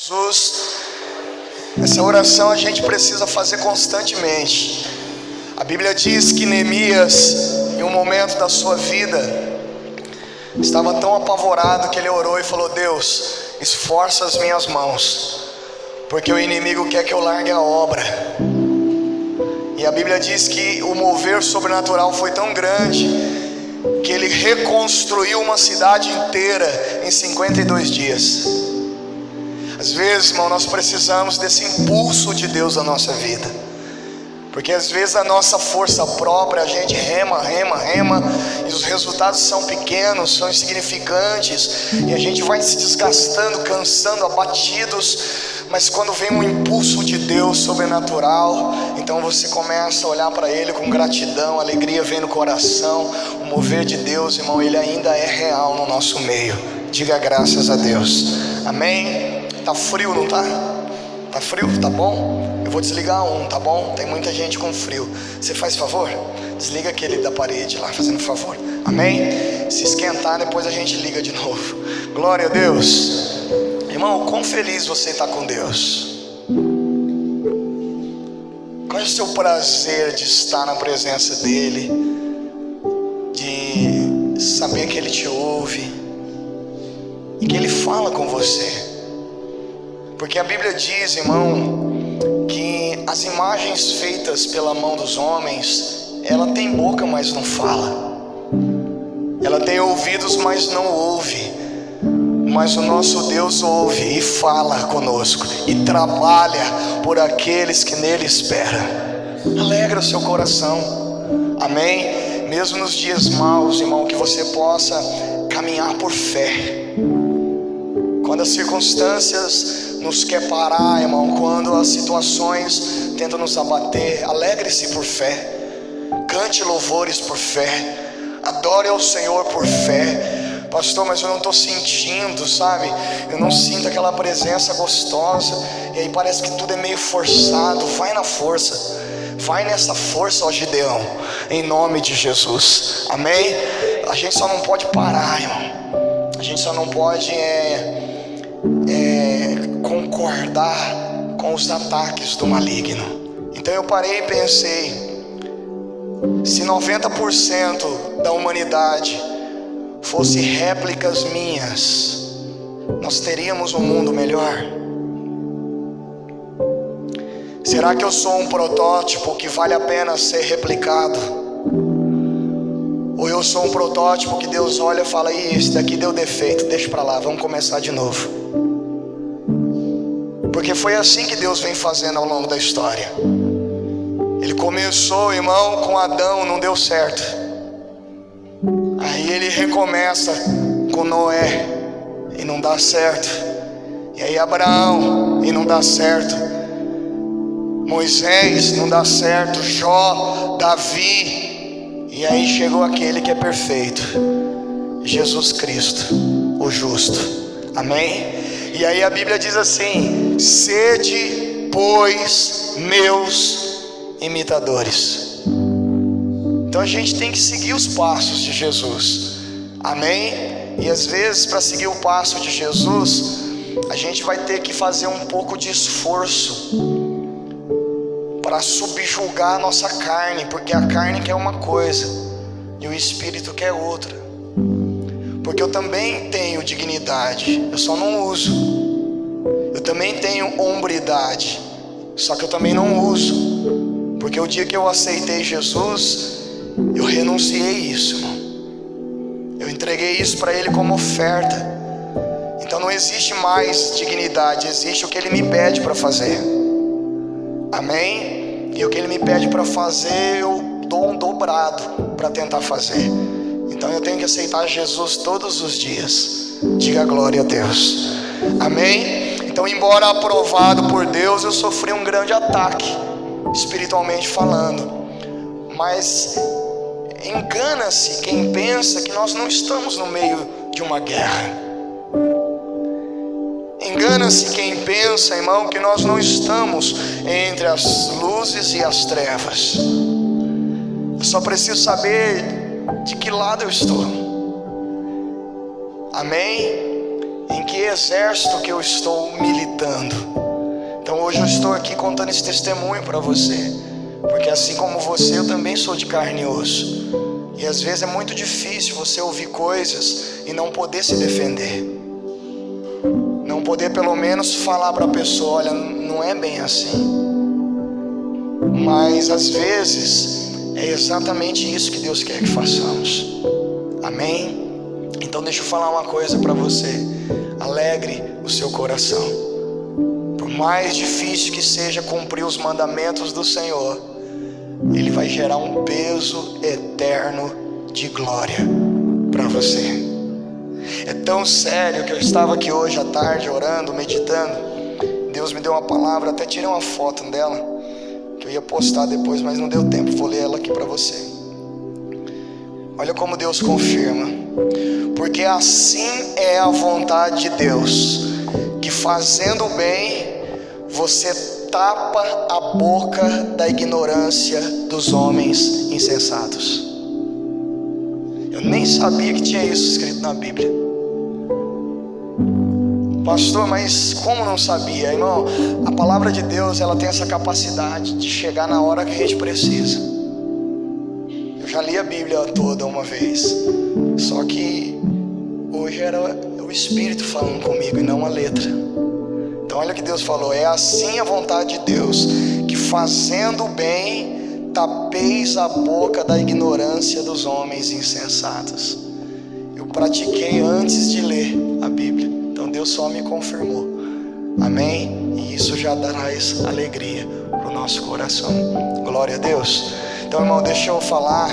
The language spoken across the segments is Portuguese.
Jesus. Essa oração a gente precisa fazer constantemente. A Bíblia diz que Neemias, em um momento da sua vida, estava tão apavorado que ele orou e falou: Deus, esforça as minhas mãos, porque o inimigo quer que eu largue a obra. E a Bíblia diz que o mover sobrenatural foi tão grande que ele reconstruiu uma cidade inteira em 52 dias. Às vezes, irmão, nós precisamos desse impulso de Deus na nossa vida, porque às vezes a nossa força própria, a gente rema, e os resultados são pequenos, são insignificantes, e a gente vai se desgastando, cansando, abatidos. Mas quando vem um impulso de Deus sobrenatural, então você começa a olhar para Ele com gratidão, alegria vem no coração. O mover de Deus, irmão, Ele ainda é real no nosso meio. Diga graças a Deus. Amém? Tá frio, não tá? Tá frio? Tá bom? Eu vou desligar tá bom? Tem muita gente com frio. Você faz favor? Desliga aquele da parede lá, fazendo favor. Amém? Se esquentar, depois a gente liga de novo. Glória a Deus. Irmão, quão feliz você está com Deus? Qual é o seu prazer de estar na presença dEle, de saber que Ele te ouve e que Ele fala com você? Porque a Bíblia diz, irmão, que as imagens feitas pela mão dos homens, ela tem boca, mas não fala. Ela tem ouvidos, mas não ouve. Mas o nosso Deus ouve e fala conosco e trabalha por aqueles que nele esperam. Alegra o seu coração. Amém? Mesmo nos dias maus, irmão, que você possa caminhar por fé. Quando as circunstâncias nos quer parar, irmão, quando as situações tentam nos abater, alegre-se por fé. Cante louvores por fé. Adore ao Senhor por fé. Pastor, mas eu não estou sentindo, sabe? Eu não sinto aquela presença gostosa. E aí parece que tudo é meio forçado. Vai na força. Vai nessa força, ó Gideão, em nome de Jesus. Amém? A gente só não pode parar, irmão. A gente só não pode concordar com os ataques do maligno. Então eu parei e pensei: se 90% da humanidade fosse réplicas minhas, nós teríamos um mundo melhor? Será que eu sou um protótipo que vale a pena ser replicado? Ou eu sou um protótipo que Deus olha e fala: Ih, esse daqui deu defeito, deixa pra lá, vamos começar de novo? Porque foi assim que Deus vem fazendo ao longo da história. Ele começou, irmão, com Adão, não deu certo. Aí ele recomeça com Noé e não dá certo. E aí Abraão e não dá certo. Moisés não dá certo. Jó, Davi. E aí chegou aquele que é perfeito, Jesus Cristo, o justo. Amém? E aí a Bíblia diz assim: sede, pois, meus imitadores. Então a gente tem que seguir os passos de Jesus. Amém? E às vezes, para seguir o passo de Jesus, a gente vai ter que fazer um pouco de esforço para subjugar a nossa carne, porque a carne quer uma coisa e o espírito quer outra. Porque eu também tenho dignidade, eu só não uso. Eu também tenho hombridade, só que eu também não uso. Porque o dia que eu aceitei Jesus, eu renunciei isso, irmão. Eu entreguei isso para Ele como oferta. Então não existe mais dignidade, existe o que Ele me pede para fazer. Amém? E o que Ele me pede para fazer, eu dou um dobrado para tentar fazer. Então eu tenho que aceitar Jesus todos os dias. Diga glória a Deus. Amém? Então, embora aprovado por Deus, eu sofri um grande ataque, espiritualmente falando. Mas engana-se quem pensa que nós não estamos no meio de uma guerra. Engana-se quem pensa, irmão, que nós não estamos entre as luzes e as trevas. Eu só preciso saber de que lado eu estou. Amém? Em que exército que eu estou militando? estou aqui contando esse testemunho para você, porque assim como você, eu também sou de carne e osso. E às vezes é muito difícil você ouvir coisas e não poder se defender, não poder pelo menos falar para a pessoa: olha, não é bem assim. Mas às vezes é exatamente isso que Deus quer que façamos. Amém? Então deixa eu falar uma coisa para você: alegre o seu coração. Por mais difícil que seja cumprir os mandamentos do Senhor, Ele vai gerar um peso eterno de glória para você. É tão sério que eu estava aqui hoje à tarde orando, meditando. Deus me deu uma palavra, até tirei uma foto dela, que eu ia postar depois, mas não deu tempo. Vou ler ela aqui para você. Olha como Deus confirma: porque assim é a vontade de Deus, que fazendo o bem, você tapa a boca da ignorância dos homens insensatos. Eu nem sabia que tinha isso escrito na Bíblia. Pastor, mas como não sabia? Irmão, a palavra de Deus, ela tem essa capacidade de chegar na hora que a gente precisa. Eu já li a Bíblia toda uma vez, só que hoje era o Espírito falando comigo e não a letra. Então olha o que Deus falou: é assim a vontade de Deus, que fazendo o bem, tapeis a boca da ignorância dos homens insensatos. Eu pratiquei antes de ler a Bíblia, então Deus só me confirmou. Amém? E isso já dará alegria para o nosso coração. Glória a Deus. Então, irmão, deixa eu falar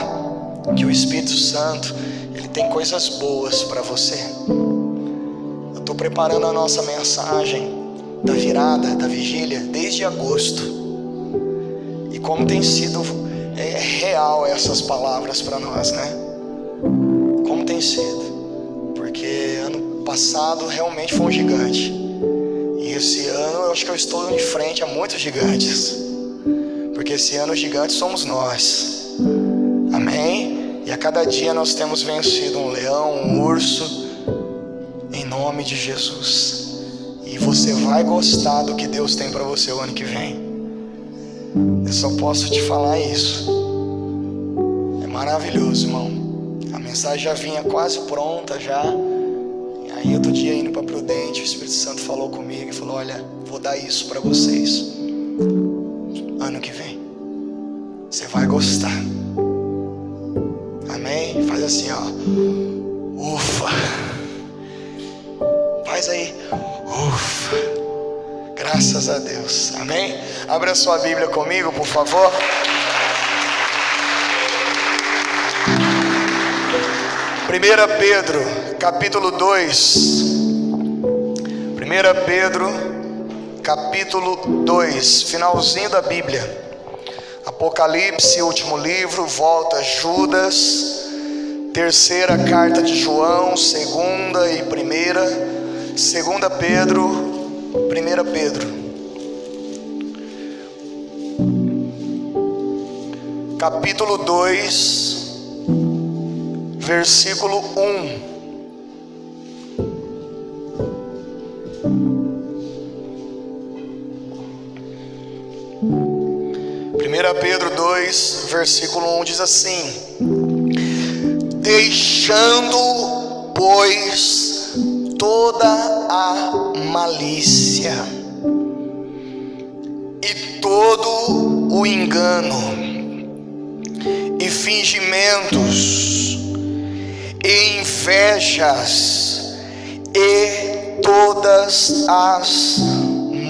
que o Espírito Santo, ele tem coisas boas para você. Eu estou preparando a nossa mensagem da virada, da vigília, desde agosto. E como tem sido real essas palavras para nós, né? Como tem sido? Porque ano passado realmente foi um gigante. E esse ano eu acho que eu estou de frente a muitos gigantes. Porque esse ano os gigantes somos nós. Amém? E a cada dia nós temos vencido um leão, um urso, em nome de Jesus. E você vai gostar do que Deus tem para você o ano que vem. Eu só posso te falar isso. É maravilhoso, irmão. A mensagem já vinha quase pronta já. E aí outro dia indo para Prudente, o Espírito Santo falou comigo e falou: olha, vou dar isso para vocês ano que vem. Você vai gostar. Amém? Faz assim, ó. Ufa. Faz aí. Ufa. Graças a Deus. Amém? Abra sua Bíblia comigo, por favor. Primeira Pedro, capítulo 2. 1 Pedro, capítulo 2, finalzinho da Bíblia. Apocalipse, último livro, volta Judas, terceira carta de João, segunda e primeira, segunda Pedro, 1 Pedro. Capítulo 2, versículo 1. Pedro 2, versículo 1 diz assim: deixando, pois, toda a malícia e todo o engano e fingimentos e invejas e todas as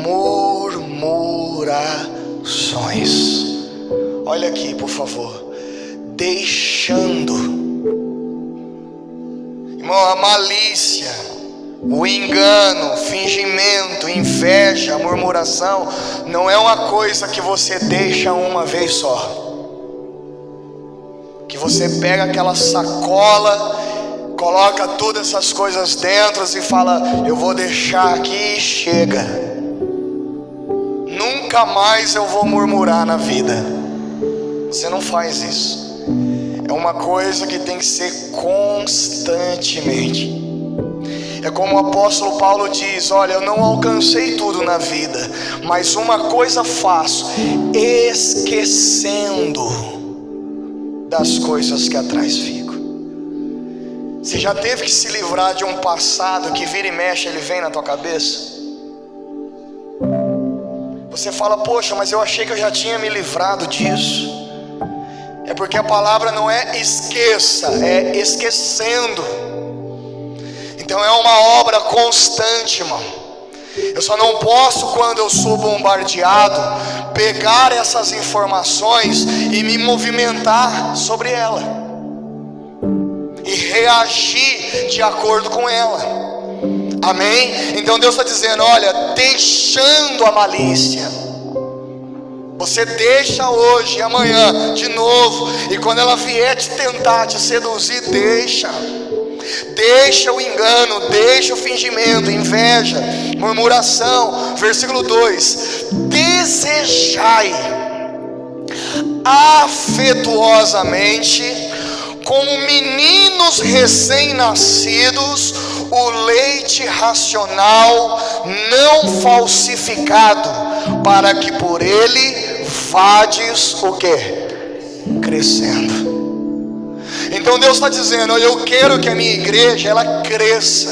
murmurações. Olha aqui, por favor. Deixando. Irmão, a malícia, o engano, o fingimento, inveja, a murmuração não é uma coisa que você deixa uma vez só. Que você pega aquela sacola, coloca todas essas coisas dentro e fala: eu vou deixar aqui e chega. Nunca mais eu vou murmurar na vida. Você não faz isso. É uma coisa que tem que ser constantemente. É como o apóstolo Paulo diz: olha, eu não alcancei tudo na vida, mas uma coisa faço, esquecendo das coisas que atrás fico. Você já teve que se livrar de um passado que vira e mexe, ele vem na tua cabeça? Você fala: poxa, mas eu achei que eu já tinha me livrado disso. É porque a palavra não é esqueça, é esquecendo. Então é uma obra constante, irmão. Eu só não posso, quando eu sou bombardeado, pegar essas informações e me movimentar sobre ela e reagir de acordo com ela. Amém? Então Deus está dizendo: olha, deixando a malícia. Você deixa hoje e amanhã de novo, e quando ela vier te tentar, te seduzir, deixa o engano, deixa o fingimento, inveja, murmuração. Versículo 2: desejai afetuosamente, como meninos recém-nascidos, o leite racional não falsificado, para que por ele vades o quê? Crescendo. Então Deus está dizendo: olha, eu quero que a minha igreja ela cresça,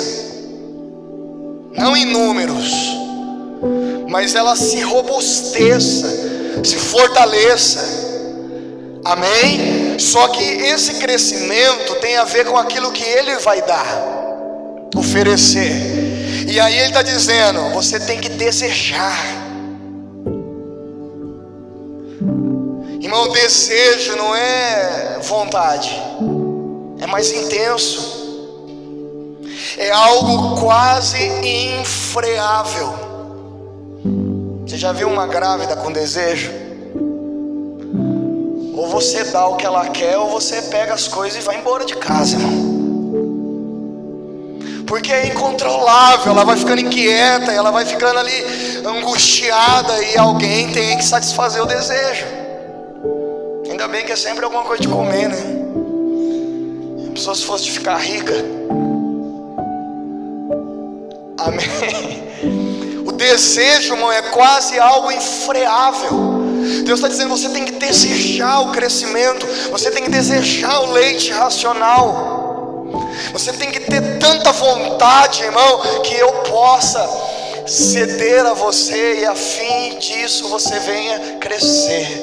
não em números, mas ela se robusteça, se fortaleça. Amém? Só que esse crescimento tem a ver com aquilo que Ele vai dar, oferecer. E aí Ele está dizendo: você tem que desejar. Irmão, desejo não é vontade, é mais intenso, é algo quase infreável. Você já viu uma grávida com desejo? Ou você dá o que ela quer, ou você pega as coisas e vai embora de casa, irmão. Porque é incontrolável, ela vai ficando inquieta, ela vai ficando ali angustiada, e alguém tem que satisfazer o desejo. Ainda bem que é sempre alguma coisa de comer, né? A pessoa, se fosse de ficar rica. Amém? O desejo, irmão, é quase algo infreável. Deus está dizendo: você tem que desejar o crescimento, você tem que desejar o leite racional, você tem que ter tanta vontade, irmão, que eu possa ceder a você, e a fim disso você venha crescer,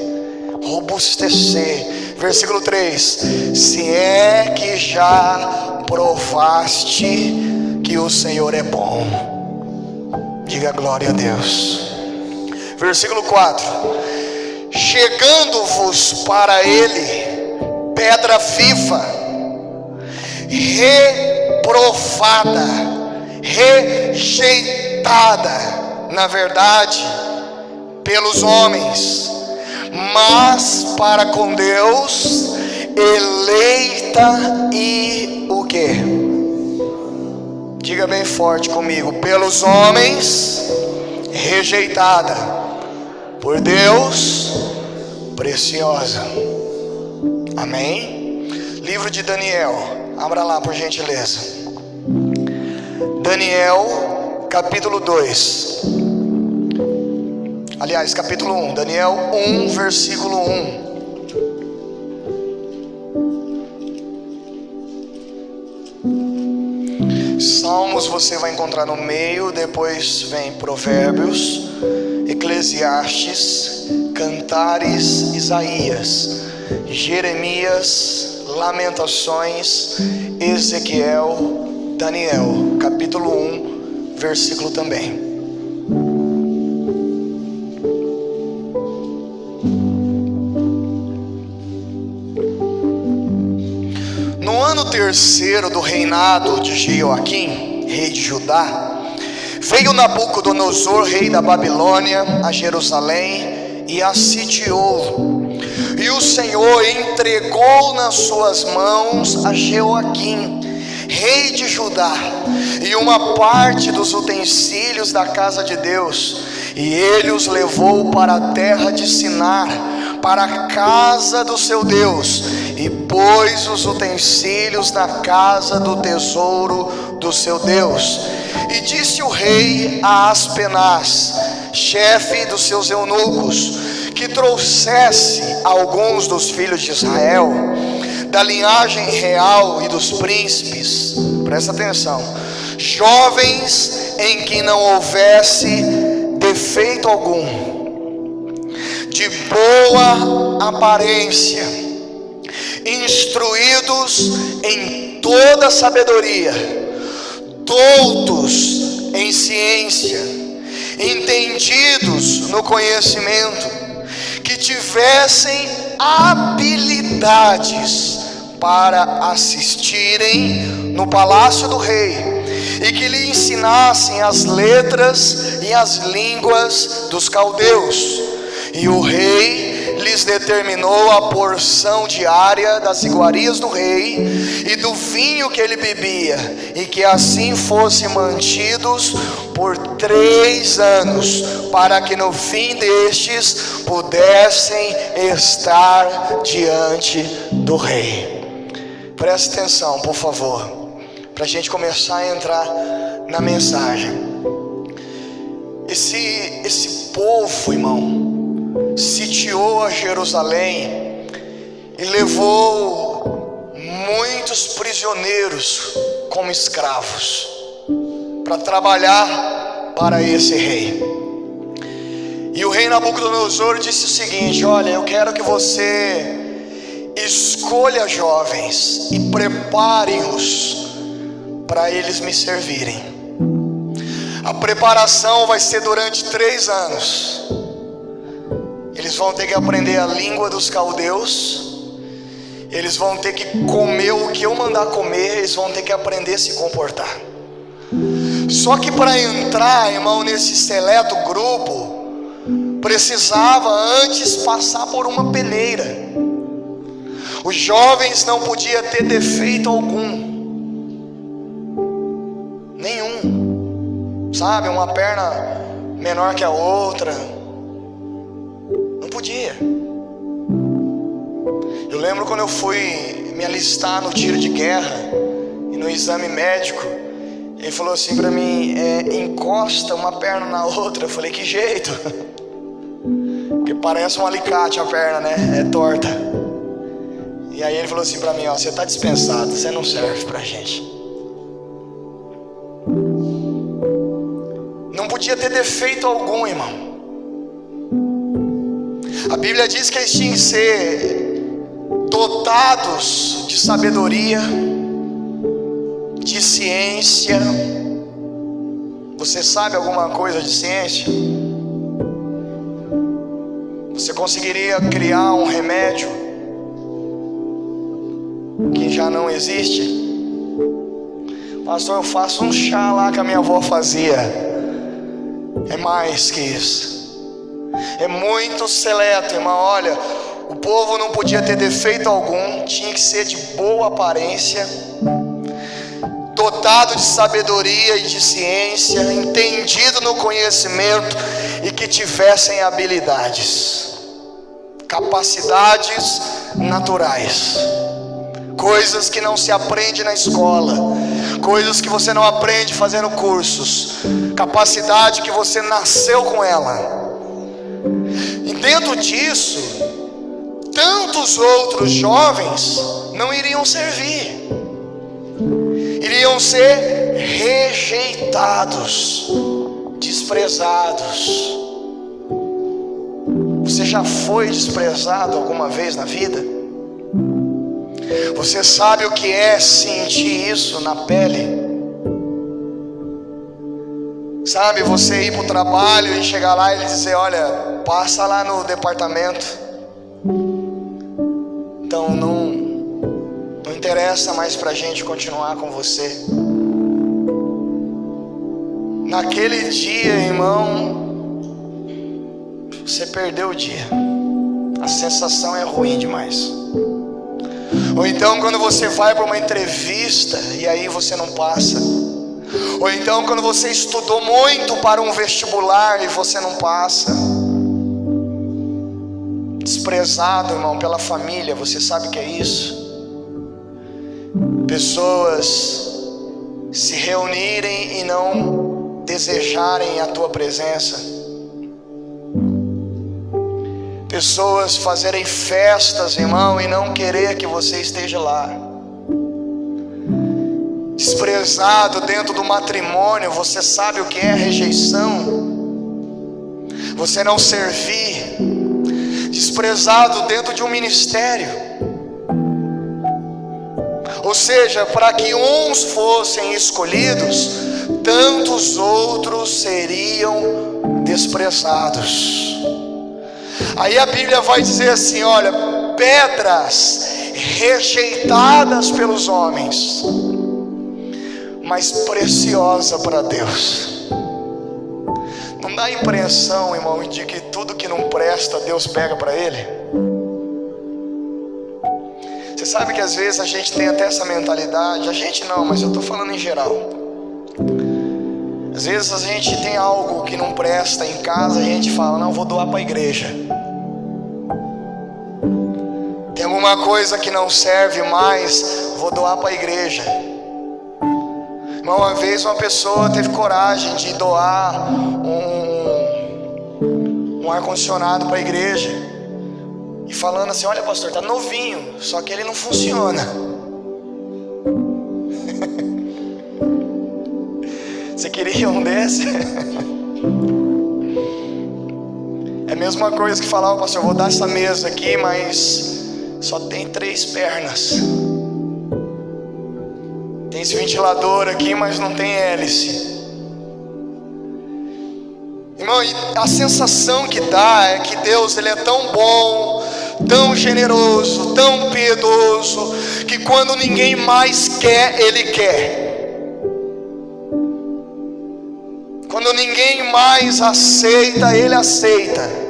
robustecer. Versículo 3: se é que já provaste que o Senhor é bom. Diga glória a Deus. Versículo 4: chegando-vos para Ele pedra viva, reprovada, rejeitada, na verdade, pelos homens, mas para com Deus eleita e o quê? Diga bem forte comigo: pelos homens rejeitada, por Deus preciosa. Amém? Livro de Daniel, abra lá por gentileza. Daniel capítulo 2. Aliás, capítulo 1, Daniel 1, versículo 1. Salmos você vai encontrar no meio, depois vem Provérbios, Eclesiastes, Cantares, Isaías, Jeremias, Lamentações, Ezequiel, Daniel, capítulo 1, versículo também. No ano terceiro do reinado de Jeoaquim, rei de Judá, veio Nabucodonosor, rei da Babilônia, a Jerusalém e a sitiou. E o Senhor entregou nas suas mãos a Jeoaquim, rei de Judá, e uma parte dos utensílios da casa de Deus, e ele os levou para a terra de Sinar, para a casa do seu Deus, e pôs os utensílios na casa do tesouro do seu Deus. E disse o rei a Aspenaz, chefe dos seus eunucos, que trouxesse alguns dos filhos de Israel, da linhagem real e dos príncipes, presta atenção, jovens em que não houvesse defeito algum, de boa aparência, instruídos em toda sabedoria, doutos em ciência, entendidos no conhecimento, que tivessem habilidades para assistirem no palácio do rei, e que lhe ensinassem as letras e as línguas dos caldeus. E o rei lhes determinou a porção diária das iguarias do rei e do vinho que ele bebia, e que assim fossem mantidos por 3 anos, para que no fim destes pudessem estar diante do rei. Preste atenção, por favor, para a gente começar a entrar na mensagem. Esse povo, irmão, sitiou a Jerusalém e levou muitos prisioneiros como escravos para trabalhar para esse rei. E o rei Nabucodonosor disse o seguinte: olha, eu quero que você escolha jovens e prepare-os para eles me servirem. A preparação vai ser durante 3 anos. Eles vão ter que aprender a língua dos caldeus, eles vão ter que comer o que eu mandar comer, eles vão ter que aprender a se comportar. Só que para entrar, irmão, nesse seleto grupo, precisava antes passar por uma peneira. Os jovens não podiam ter defeito algum, nenhum, sabe, uma perna menor que a outra, não podia. Eu lembro quando eu fui me alistar no tiro de guerra e no exame médico, ele falou assim para mim, encosta uma perna na outra. Eu falei, que jeito? Porque parece um alicate a perna, né? É torta. E aí ele falou assim para mim, ó, você está dispensado, você não serve pra gente. Não podia ter defeito algum, irmão. A Bíblia diz que eles tinham que ser dotados de sabedoria, de ciência. Você sabe alguma coisa de ciência? Você conseguiria criar um remédio que já não existe? Pastor, eu faço um chá lá que a minha avó fazia. É mais que isso. É muito seleto, irmão. Olha, o povo não podia ter defeito algum, tinha que ser de boa aparência, dotado de sabedoria e de ciência, entendido no conhecimento, e que tivessem habilidades, capacidades naturais, coisas que não se aprende na escola, coisas que você não aprende fazendo cursos, capacidade que você nasceu com ela. E dentro disso, tantos outros jovens não iriam servir, iriam ser rejeitados, desprezados. Você já foi desprezado alguma vez na vida? Você sabe o que é sentir isso na pele? Sabe, você ir para o trabalho e chegar lá e dizer, olha, passa lá no departamento. Então não interessa mais pra gente continuar com você. Naquele dia, irmão, você perdeu o dia. A sensação é ruim demais. Ou então quando você vai para uma entrevista e aí você não passa. Ou então quando você estudou muito para um vestibular e você não passa. Desprezado, irmão, pela família. Você sabe o que é isso? Pessoas se reunirem e não desejarem a tua presença. Pessoas fazerem festas, irmão, e não querer que você esteja lá. Desprezado dentro do matrimônio, você sabe o que é rejeição. Você não servir. Desprezado dentro de um ministério. Ou seja, para que uns fossem escolhidos, tantos outros seriam desprezados. Aí a Bíblia vai dizer assim, olha, pedras rejeitadas pelos homens, mas preciosa para Deus. Não dá a impressão, irmão, de que tudo que não presta, Deus pega para Ele? Você sabe que às vezes a gente tem até essa mentalidade, a gente não, mas eu estou falando em geral. Às vezes a gente tem algo que não presta em casa, a gente fala, não, vou doar para a igreja. Tem alguma coisa que não serve mais, vou doar para a igreja. Uma vez uma pessoa teve coragem de doar um ar-condicionado para a igreja. E falando assim, olha pastor, está novinho, só que ele não funciona. Você queria um desse? É a mesma coisa que falar, pastor, eu vou dar essa mesa aqui, mas só tem 3 pernas. Tem esse ventilador aqui, mas não tem hélice. Irmão, e a sensação que dá é que Deus, Ele é tão bom, tão generoso, tão piedoso, que quando ninguém mais quer, Ele quer. Quando ninguém mais aceita, Ele aceita.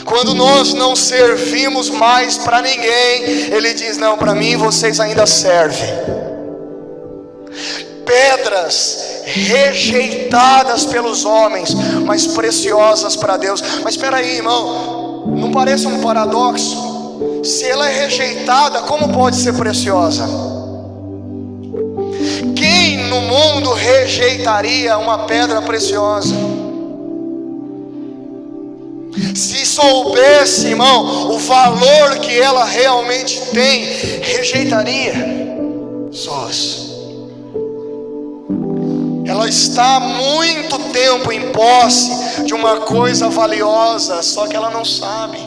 Quando nós não servimos mais para ninguém, Ele diz, não, para mim vocês ainda servem. Pedras rejeitadas pelos homens, mas preciosas para Deus. Mas espera aí, irmão, não parece um paradoxo? Se ela é rejeitada, como pode ser preciosa? Quem no mundo rejeitaria uma pedra preciosa? Se soubesse, irmão, o valor que ela realmente tem, rejeitaria. Pessoas, ela está há muito tempo em posse de uma coisa valiosa, só que ela não sabe.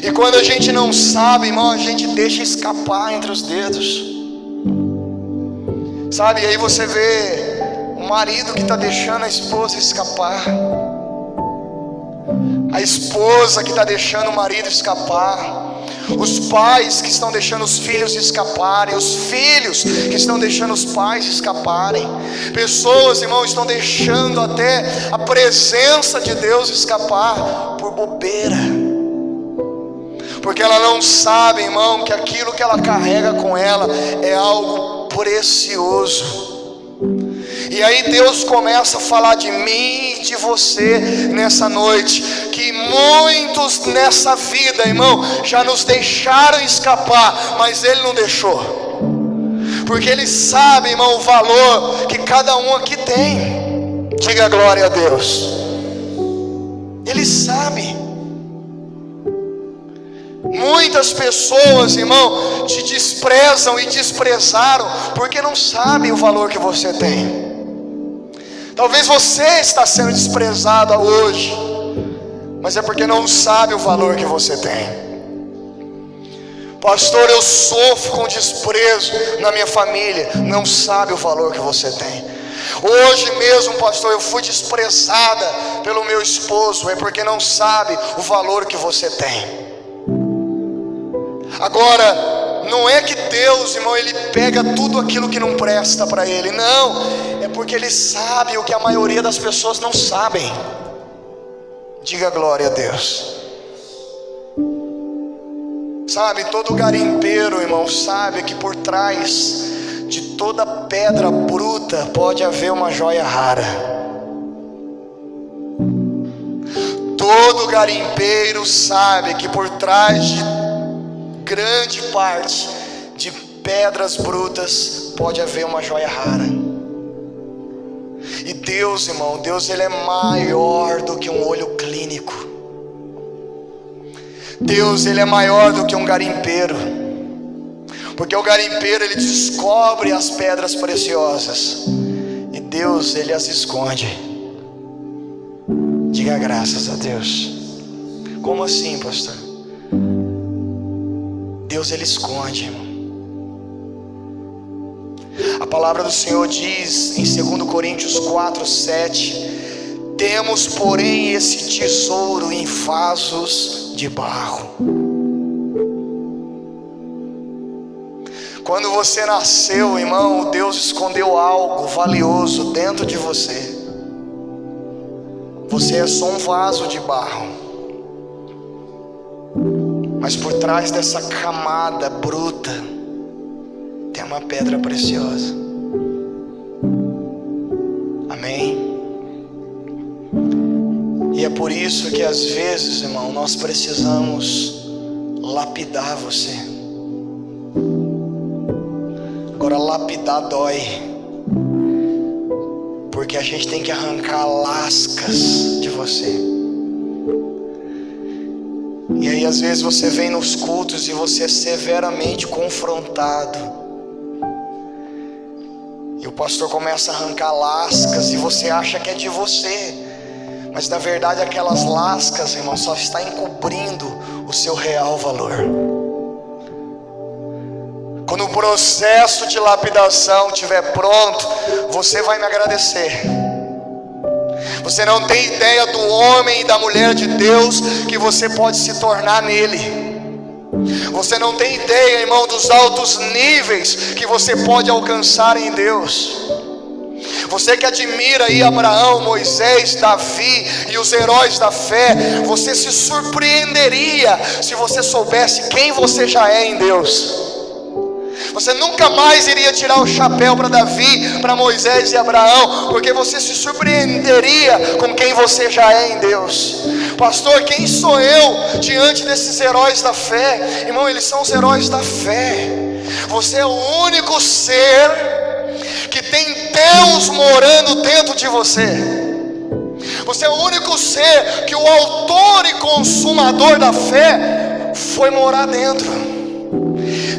E quando a gente não sabe, irmão, a gente deixa escapar entre os dedos. Sabe, e aí você vê o marido que está deixando a esposa escapar, a esposa que está deixando o marido escapar, os pais que estão deixando os filhos escaparem, os filhos que estão deixando os pais escaparem. Pessoas, irmão, estão deixando até a presença de Deus escapar por bobeira, porque ela não sabe, irmão, que aquilo que ela carrega com ela é algo precioso. E aí Deus começa a falar de mim e de você nessa noite, que muitos nessa vida, irmão, já nos deixaram escapar, mas Ele não deixou, porque Ele sabe, irmão, o valor que cada um aqui tem. Diga glória a Deus. Ele sabe. Muitas pessoas, irmão, te desprezam e desprezaram porque não sabem o valor que você tem. Talvez você está sendo desprezado hoje, mas é porque não sabe o valor que você tem. Pastor, eu sofro com desprezo na minha família. Não sabe o valor que você tem. Hoje mesmo, pastor, eu fui desprezada pelo meu esposo. É porque não sabe o valor que você tem. Agora, não é que Deus, irmão, Ele pega tudo aquilo que não presta para Ele. Não, é porque Ele sabe o que a maioria das pessoas não sabem. Diga glória a Deus. Sabe, todo garimpeiro, irmão, sabe que por trás de toda pedra bruta pode haver uma joia rara. Todo garimpeiro sabe que por trás de grande parte de pedras brutas pode haver uma joia rara. E Deus, irmão, Deus ele é maior do que um olho clínico. Deus ele é maior do que um garimpeiro. Porque o garimpeiro ele descobre as pedras preciosas e Deus ele as esconde. Diga graças a Deus. Como assim, pastor? Deus ele esconde, irmão. A palavra do Senhor diz em 2 Coríntios 4:7: temos porém esse tesouro em vasos de barro. Quando você nasceu, irmão, Deus escondeu algo valioso dentro de você. Você é só um vaso de barro, mas por trás dessa camada bruta tem uma pedra preciosa. Amém? E é por isso que às vezes, irmão, nós precisamos lapidar você. Agora lapidar dói, porque a gente tem que arrancar lascas de você. E aí às vezes você vem nos cultos e você é severamente confrontado, e o pastor começa a arrancar lascas e você acha que é de você, mas na verdade aquelas lascas, irmão, só está encobrindo o seu real valor. Quando o processo de lapidação estiver pronto, você vai me agradecer. Você não tem ideia do homem e da mulher de Deus que você pode se tornar nele. Você não tem ideia, irmão, dos altos níveis que você pode alcançar em Deus. Você que admira aí Abraão, Moisés, Davi e os heróis da fé, você se surpreenderia se você soubesse quem você já é em Deus. Você nunca mais iria tirar o chapéu para Davi, para Moisés e Abraão, porque você se surpreenderia com quem você já é em Deus. Pastor, quem sou eu diante desses heróis da fé? Irmão, eles são os heróis da fé. Você é o único ser que tem Deus morando dentro de você. Você é o único ser que o autor e consumador da fé foi morar dentro.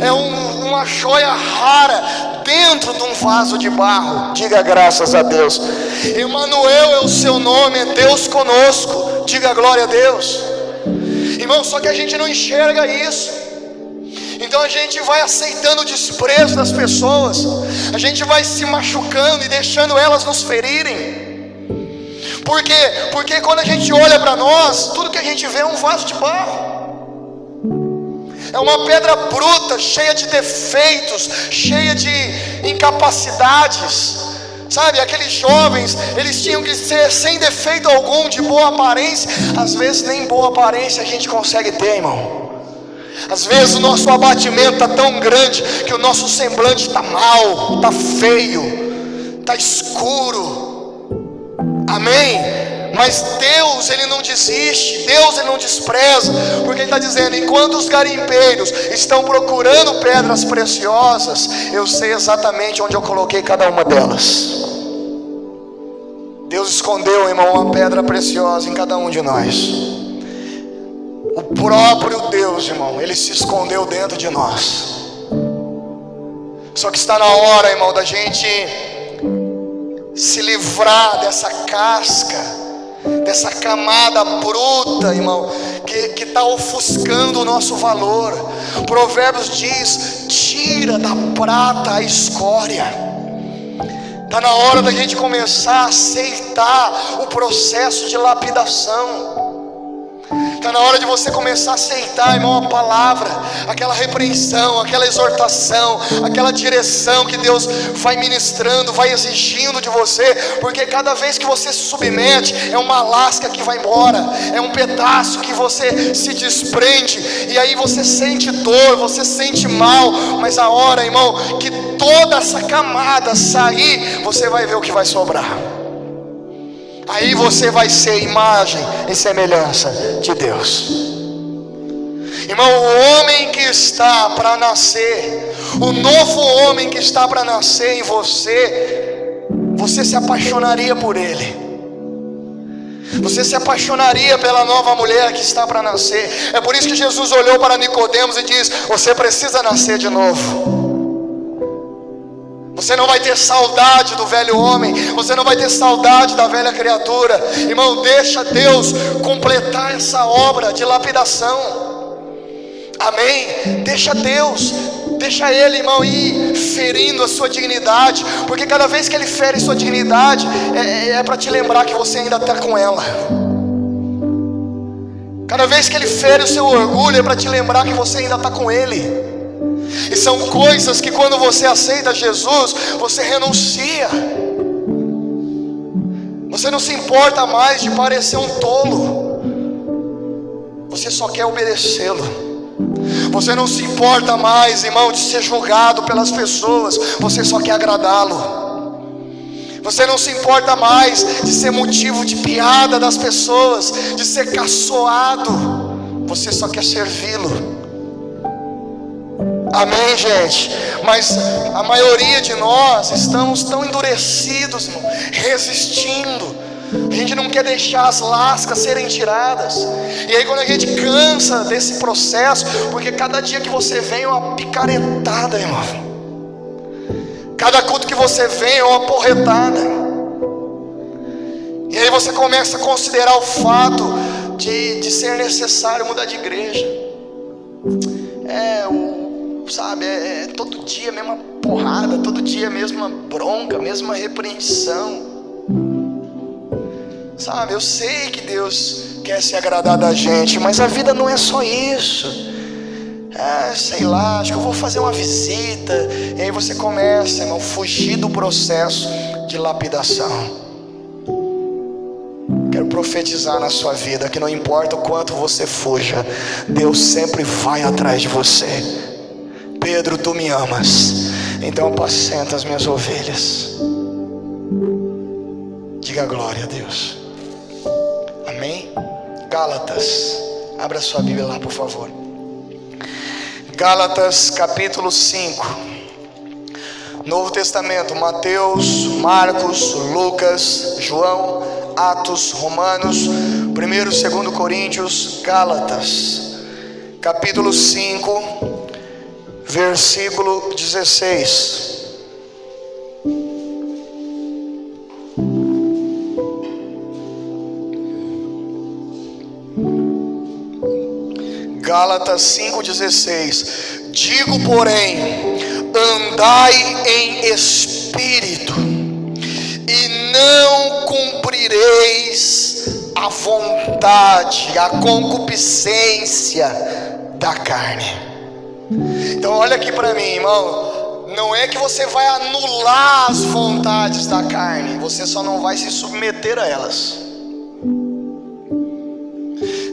É uma joia rara dentro de um vaso de barro. Diga graças a Deus. Emanuel é o seu nome, é Deus conosco. Diga glória a Deus. Irmão, só que a gente não enxerga isso. Então a gente vai aceitando o desprezo das pessoas. A gente vai se machucando e deixando elas nos ferirem. Por quê? Porque quando a gente olha para nós, tudo que a gente vê é um vaso de barro. É uma pedra bruta, cheia de defeitos, cheia de incapacidades. Sabe, aqueles jovens, eles tinham que ser sem defeito algum, de boa aparência. Às vezes nem boa aparência a gente consegue ter, irmão. Às vezes o nosso abatimento está tão grande que o nosso semblante está mal, está feio, está escuro. Amém? Mas Deus ele não desiste, Deus ele não despreza, porque ele está dizendo: enquanto os garimpeiros estão procurando pedras preciosas, eu sei exatamente onde eu coloquei cada uma delas. Deus escondeu, irmão, uma pedra preciosa em cada um de nós. O próprio Deus, irmão, ele se escondeu dentro de nós. Só que está na hora, irmão, da gente se livrar dessa casca, dessa camada bruta, irmão, que está ofuscando o nosso valor. Provérbios diz: tira da prata a escória. Está na hora da gente começar a aceitar o processo de lapidação. Está na hora de você começar a aceitar, irmão, a palavra, aquela repreensão, aquela exortação, aquela direção que Deus vai ministrando, vai exigindo de você, porque cada vez que você se submete, é uma lasca que vai embora, é um pedaço que você se desprende, e aí você sente dor, você sente mal, mas a hora, irmão, que toda essa camada sair, você vai ver o que vai sobrar. Aí você vai ser imagem e semelhança de Deus. Irmão, o homem que está para nascer, o novo homem que está para nascer em você, você se apaixonaria por ele. Você se apaixonaria pela nova mulher que está para nascer. É por isso que Jesus olhou para Nicodemos e diz: você precisa nascer de novo. Você não vai ter saudade do velho homem, você não vai ter saudade da velha criatura. Irmão, deixa Deus completar essa obra de lapidação. Amém? Deixa Deus, deixa Ele, irmão, ir ferindo a sua dignidade, porque cada vez que Ele fere sua dignidade, é para te lembrar que você ainda está com ela. Cada vez que Ele fere o seu orgulho, é para te lembrar que você ainda está com Ele. E são coisas que quando você aceita Jesus, você renuncia. Você não se importa mais de parecer um tolo, você só quer obedecê-lo. Você não se importa mais, irmão, de ser julgado pelas pessoas, você só quer agradá-lo. Você não se importa mais de ser motivo de piada das pessoas, de ser caçoado, você só quer servi-lo. Amém, gente? Mas a maioria de nós estamos tão endurecidos, irmão, resistindo. A gente não quer deixar as lascas serem tiradas. E aí quando a gente cansa desse processo, porque cada dia que você vem é uma picaretada, irmão. Cada culto que você vem é uma porretada. E aí você começa a considerar o fato de ser necessário mudar de igreja. Sabe, todo dia a mesma porrada, todo dia a mesma bronca, a mesma repreensão. Sabe, eu sei que Deus quer se agradar da gente, mas a vida não é só isso. Sei lá, acho que eu vou fazer uma visita. E aí você começa, irmão, fugir do processo de lapidação. Quero profetizar na sua vida que não importa o quanto você fuja, Deus sempre vai atrás de você. Pedro, tu me amas, então apacenta as minhas ovelhas. Diga glória a Deus. Amém? Gálatas, abra sua Bíblia lá, por favor. Gálatas capítulo 5. Novo Testamento: Mateus, Marcos, Lucas, João, Atos, Romanos, 1º e 2º Coríntios, Gálatas capítulo 5, versículo 16. Gálatas 5,16. Digo, porém, andai em espírito, e não cumprireis a vontade, a concupiscência da carne. Então olha aqui para mim, irmão. Não é que você vai anular as vontades da carne, você só não vai se submeter a elas.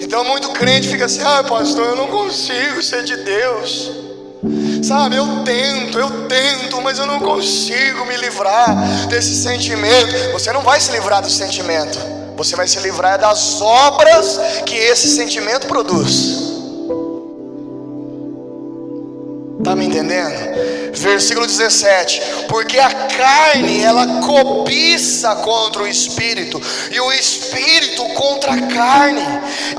Então muito crente fica assim: pastor, eu não consigo ser de Deus. Sabe, eu tento, mas eu não consigo me livrar desse sentimento. Você não vai se livrar do sentimento, você vai se livrar das obras que esse sentimento produz. Está me entendendo? Versículo 17: porque a carne, ela cobiça contra o espírito, e o espírito contra a carne.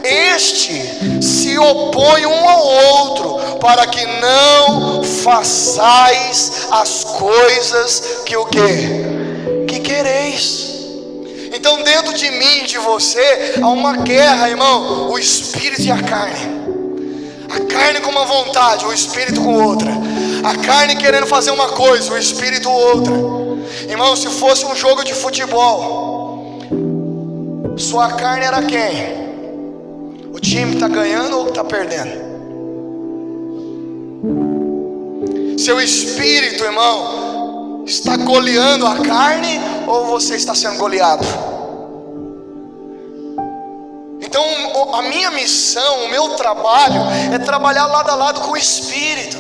Este se opõe um ao outro, para que não façais as coisas que o quê? Que quereis. Então dentro de mim e de você há uma guerra, irmão. O espírito e a carne. A carne com uma vontade, o espírito com outra. A carne querendo fazer uma coisa, o espírito outra. Irmão, se fosse um jogo de futebol, sua carne era quem? O time está ganhando ou está perdendo? Seu espírito, irmão, está goleando a carne ou você está sendo goleado? Então a minha missão, o meu trabalho é trabalhar lado a lado com o Espírito.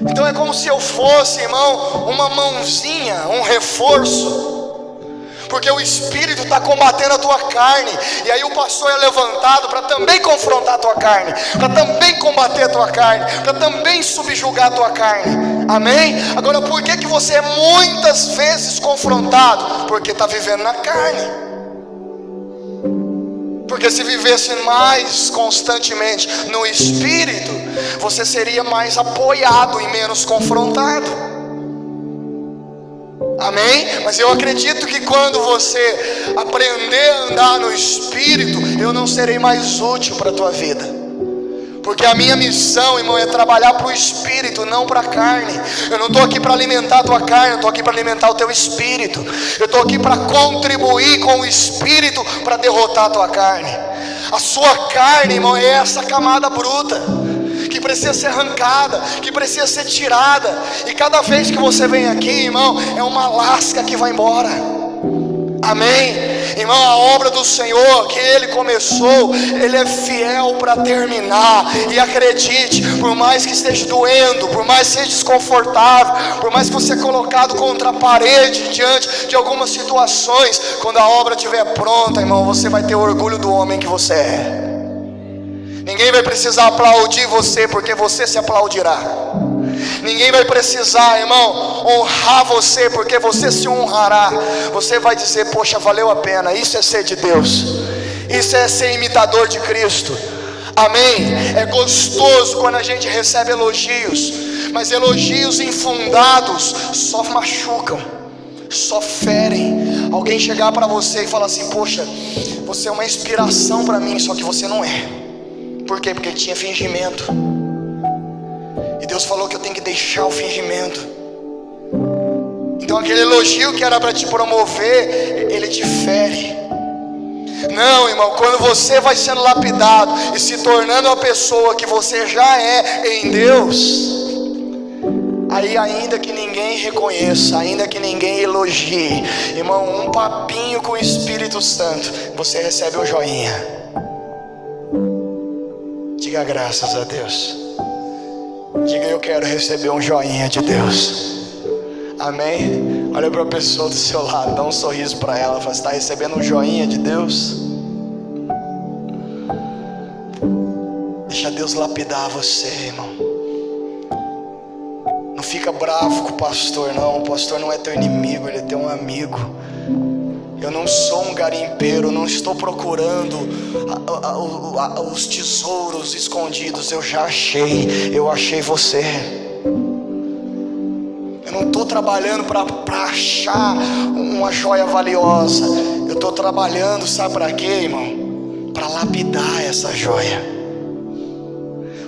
Então é como se eu fosse, irmão, uma mãozinha, um reforço. porque o espírito está combatendo a tua carne. E aí o pastor é levantado para também confrontar a tua carne, para também combater a tua carne, para também subjugar a tua carne. Amém? Agora, por que você é muitas vezes confrontado? Porque está vivendo na carne. Porque se vivesse mais constantemente no espírito, você seria mais apoiado e menos confrontado. Amém? Mas eu acredito que quando você aprender a andar no espírito, eu não serei mais útil para a tua vida. Porque a minha missão, irmão, é trabalhar para o espírito, não para a carne. Eu não estou aqui para alimentar a tua carne, eu estou aqui para alimentar o teu espírito. Eu estou aqui para contribuir com o espírito para derrotar a tua carne. A sua carne, irmão, é essa camada bruta que precisa ser arrancada, que precisa ser tirada. E cada vez que você vem aqui, irmão, é uma lasca que vai embora. Amém? Irmão, a obra do Senhor que Ele começou, Ele é fiel para terminar. E acredite, por mais que esteja doendo, por mais que seja desconfortável, por mais que você seja colocado contra a parede diante de algumas situações, quando a obra estiver pronta, irmão, você vai ter orgulho do homem que você é. Ninguém vai precisar aplaudir você, porque você se aplaudirá. Ninguém vai precisar, irmão, honrar você, porque você se honrará. Você vai dizer: poxa, valeu a pena. Isso é ser de Deus, isso é ser imitador de Cristo. Amém? É gostoso quando a gente recebe elogios, mas elogios infundados só machucam, só ferem. Alguém chegar para você e falar assim: poxa, você é uma inspiração para mim, só que você não é. Por quê? Porque tinha fingimento. E Deus falou que eu tenho que deixar o fingimento. Então aquele elogio que era para te promover, ele te fere. Não, irmão, quando você vai sendo lapidado e se tornando a pessoa que você já é em Deus, aí ainda que ninguém reconheça, ainda que ninguém elogie, irmão, um papinho com o Espírito Santo, você recebe um joinha. Diga graças a Deus. Diga: eu quero receber um joinha de Deus. Amém? Olha para a pessoa do seu lado, dá um sorriso para ela. Fala: você está recebendo um joinha de Deus? Deixa Deus lapidar você, irmão. Não fica bravo com o pastor, não. O pastor não é teu inimigo, ele é teu amigo. Eu não sou um garimpeiro, não estou procurando os tesouros escondidos. Eu já achei, eu achei você. Eu não estou trabalhando para achar uma joia valiosa. Eu estou trabalhando, sabe para quê, irmão? Para lapidar essa joia.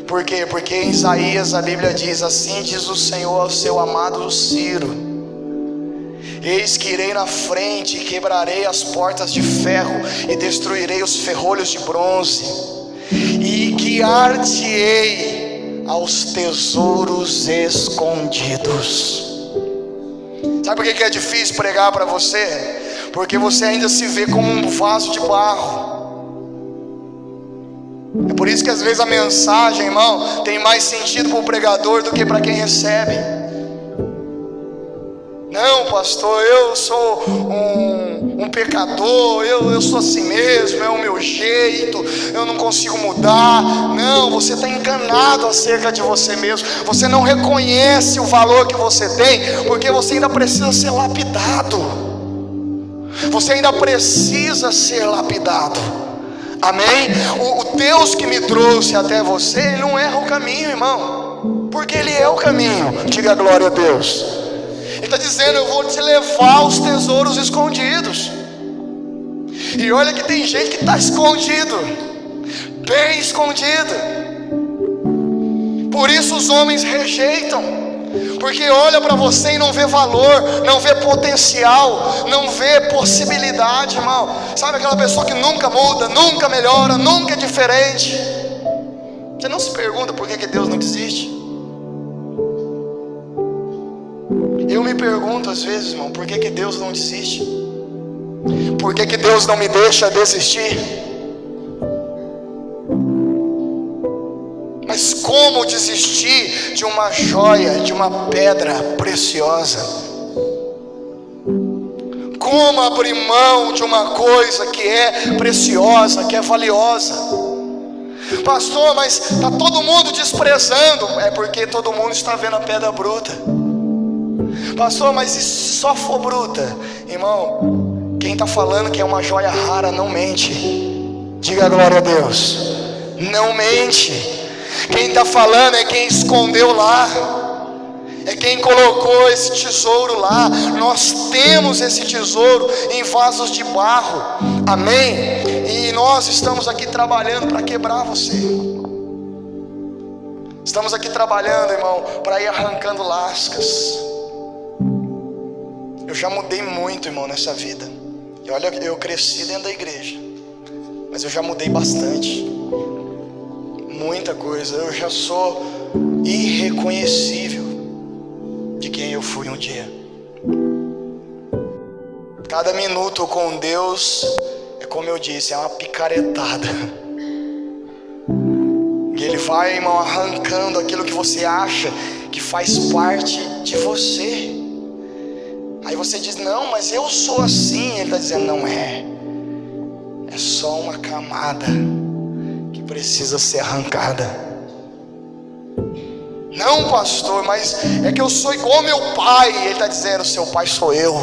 Por quê? Porque em Isaías a Bíblia diz: assim diz o Senhor ao seu amado Ciro: eis que irei na frente e quebrarei as portas de ferro e destruirei os ferrolhos de bronze, e guiar-te-ei aos tesouros escondidos. Sabe por que é difícil pregar para você? Porque você ainda se vê como um vaso de barro. É por isso que às vezes a mensagem, irmão, tem mais sentido para o pregador do que para quem recebe. Não, pastor, eu sou um pecador, eu sou assim mesmo, é o meu jeito, eu não consigo mudar. Não, você está enganado acerca de você mesmo. Você não reconhece o valor que você tem, porque você ainda precisa ser lapidado. Você ainda precisa ser lapidado. Amém? O Deus que me trouxe até você, Ele não erra o caminho, irmão, porque Ele é o caminho. Diga glória a Deus. Ele está dizendo: eu vou te levar aos tesouros escondidos. E olha que tem gente que está escondido, bem escondido. Por isso os homens rejeitam, porque olha para você e não vê valor, não vê potencial, não vê possibilidade, irmão. Sabe aquela pessoa que nunca muda, nunca melhora, nunca é diferente? Você não se pergunta por que Deus não desiste? Eu me pergunto às vezes, irmão, por que Deus não desiste? Por que Deus não me deixa desistir? Mas como desistir de uma joia, de uma pedra preciosa? como abrir mão de uma coisa que é preciosa, que é valiosa? Pastor, mas está todo mundo desprezando. É porque todo mundo está vendo a pedra bruta. Pastor, mas e se só for bruta? Irmão, quem está falando que é uma joia rara não mente. Diga glória a Deus. Não mente. Quem está falando é quem escondeu lá, é quem colocou esse tesouro lá. Nós temos esse tesouro em vasos de barro, amém? E nós estamos aqui trabalhando para quebrar você. Estamos aqui trabalhando, irmão, para ir arrancando lascas. Eu já mudei muito, irmão, nessa vida. E olha, eu cresci dentro da igreja, mas eu já mudei bastante. Muita coisa. Eu já sou irreconhecível de quem eu fui um dia. Cada minuto com Deus é, como eu disse, é uma picaretada. E Ele vai, irmão, arrancando aquilo que você acha que faz parte de você. Aí você diz, não, mas eu sou assim. Ele está dizendo, não é. É só uma camada que precisa ser arrancada. Não, pastor, mas é que eu sou igual ao meu pai. Ele está dizendo, seu pai sou eu.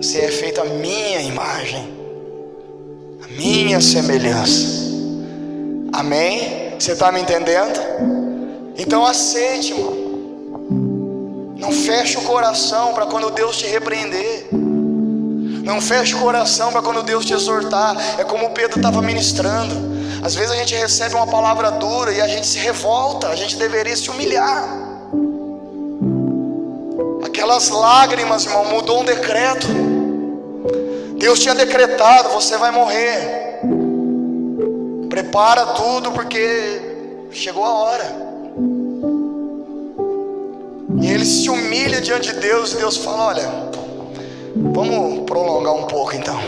Você é feito a minha imagem, a minha semelhança. Amém? Você está me entendendo? Então aceite, irmão. Não feche o coração para quando Deus te repreender. Não feche o coração para quando Deus te exortar. É como o Pedro estava ministrando. Às vezes a gente recebe uma palavra dura e a gente se revolta. A gente deveria se humilhar. Aquelas lágrimas, irmão, mudou um decreto. Deus tinha decretado, você vai morrer. Prepara tudo porque chegou a hora. E ele se humilha diante de Deus. E Deus fala, olha, vamos prolongar um pouco então.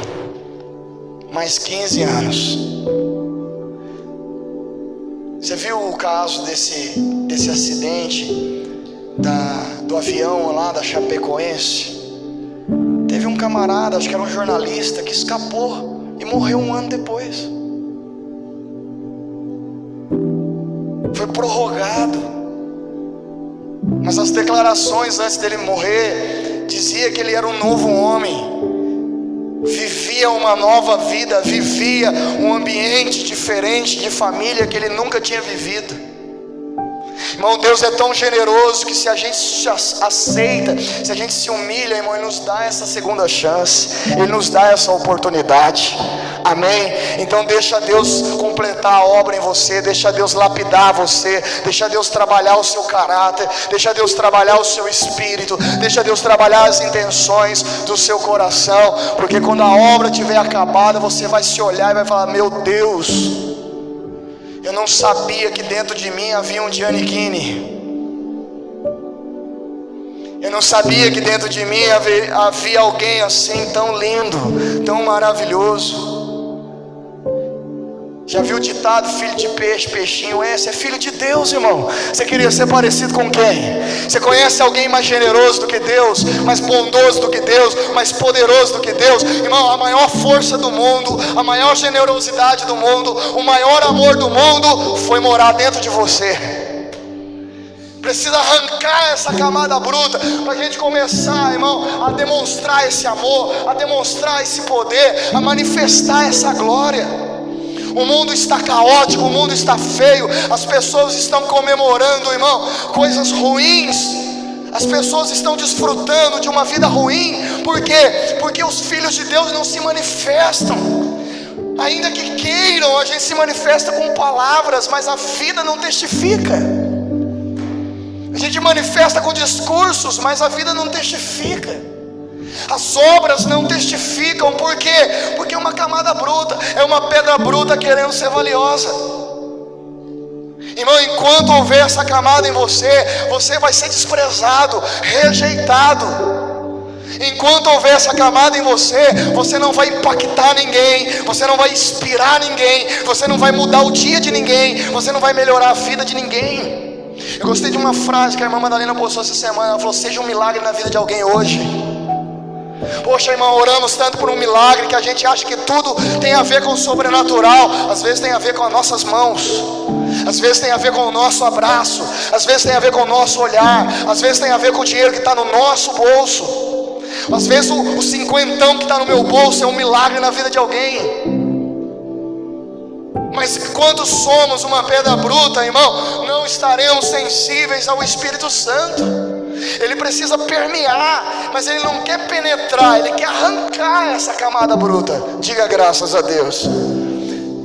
Mais 15 anos. Você viu o caso desse acidente do avião lá da Chapecoense? Teve um camarada, acho que era um jornalista, que escapou e morreu um ano depois. Foi prorrogado. Mas as declarações antes dele morrer dizia que ele era um novo homem, vivia uma nova vida, vivia um ambiente diferente de família que ele nunca tinha vivido. Irmão, Deus é tão generoso que se a gente aceita, se a gente se humilha, irmão, Ele nos dá essa segunda chance, Ele nos dá essa oportunidade, amém? Então deixa Deus completar a obra em você, deixa Deus lapidar você, deixa Deus trabalhar o seu caráter, deixa Deus trabalhar o seu espírito, deixa Deus trabalhar as intenções do seu coração, porque quando a obra estiver acabada, você vai se olhar e vai falar, meu Deus, eu não sabia que dentro de mim havia um Giannichini. Eu não sabia que dentro de mim havia alguém assim tão lindo, tão maravilhoso. Já viu o ditado, filho de peixe, peixinho é? Você é filho de Deus, irmão. Você queria ser parecido com quem? Você conhece alguém mais generoso do que Deus, mais bondoso do que Deus, mais poderoso do que Deus? Irmão, a maior força do mundo, a maior generosidade do mundo, o maior amor do mundo foi morar dentro de você. Precisa arrancar essa camada bruta para a gente começar, irmão, a demonstrar esse amor, a demonstrar esse poder, a manifestar essa glória. O mundo está caótico, o mundo está feio, as pessoas estão comemorando, irmão, coisas ruins. As pessoas estão desfrutando de uma vida ruim. Por quê? Porque os filhos de Deus não se manifestam. Ainda que queiram, a gente se manifesta com palavras, mas a vida não testifica. A gente manifesta com discursos, mas a vida não testifica. As obras não testificam. Por quê? Porque é uma camada bruta, é uma pedra bruta querendo ser valiosa. Irmão, enquanto houver essa camada em você, você vai ser desprezado, rejeitado. Enquanto houver essa camada em você, você não vai impactar ninguém, você não vai inspirar ninguém, você não vai mudar o dia de ninguém, você não vai melhorar a vida de ninguém. Eu gostei de uma frase que a irmã Madalena postou essa semana. Ela falou, seja um milagre na vida de alguém hoje. Poxa, irmão, oramos tanto por um milagre que a gente acha que tudo tem a ver com o sobrenatural. Às vezes tem a ver com as nossas mãos, às vezes tem a ver com o nosso abraço, às vezes tem a ver com o nosso olhar, às vezes tem a ver com o dinheiro que está no nosso bolso. Às vezes o cinquentão que está no meu bolso é um milagre na vida de alguém. Mas quando somos uma pedra bruta, irmão, não estaremos sensíveis ao Espírito Santo. Ele precisa permear, mas ele não quer penetrar, ele quer arrancar essa camada bruta. Diga graças a Deus.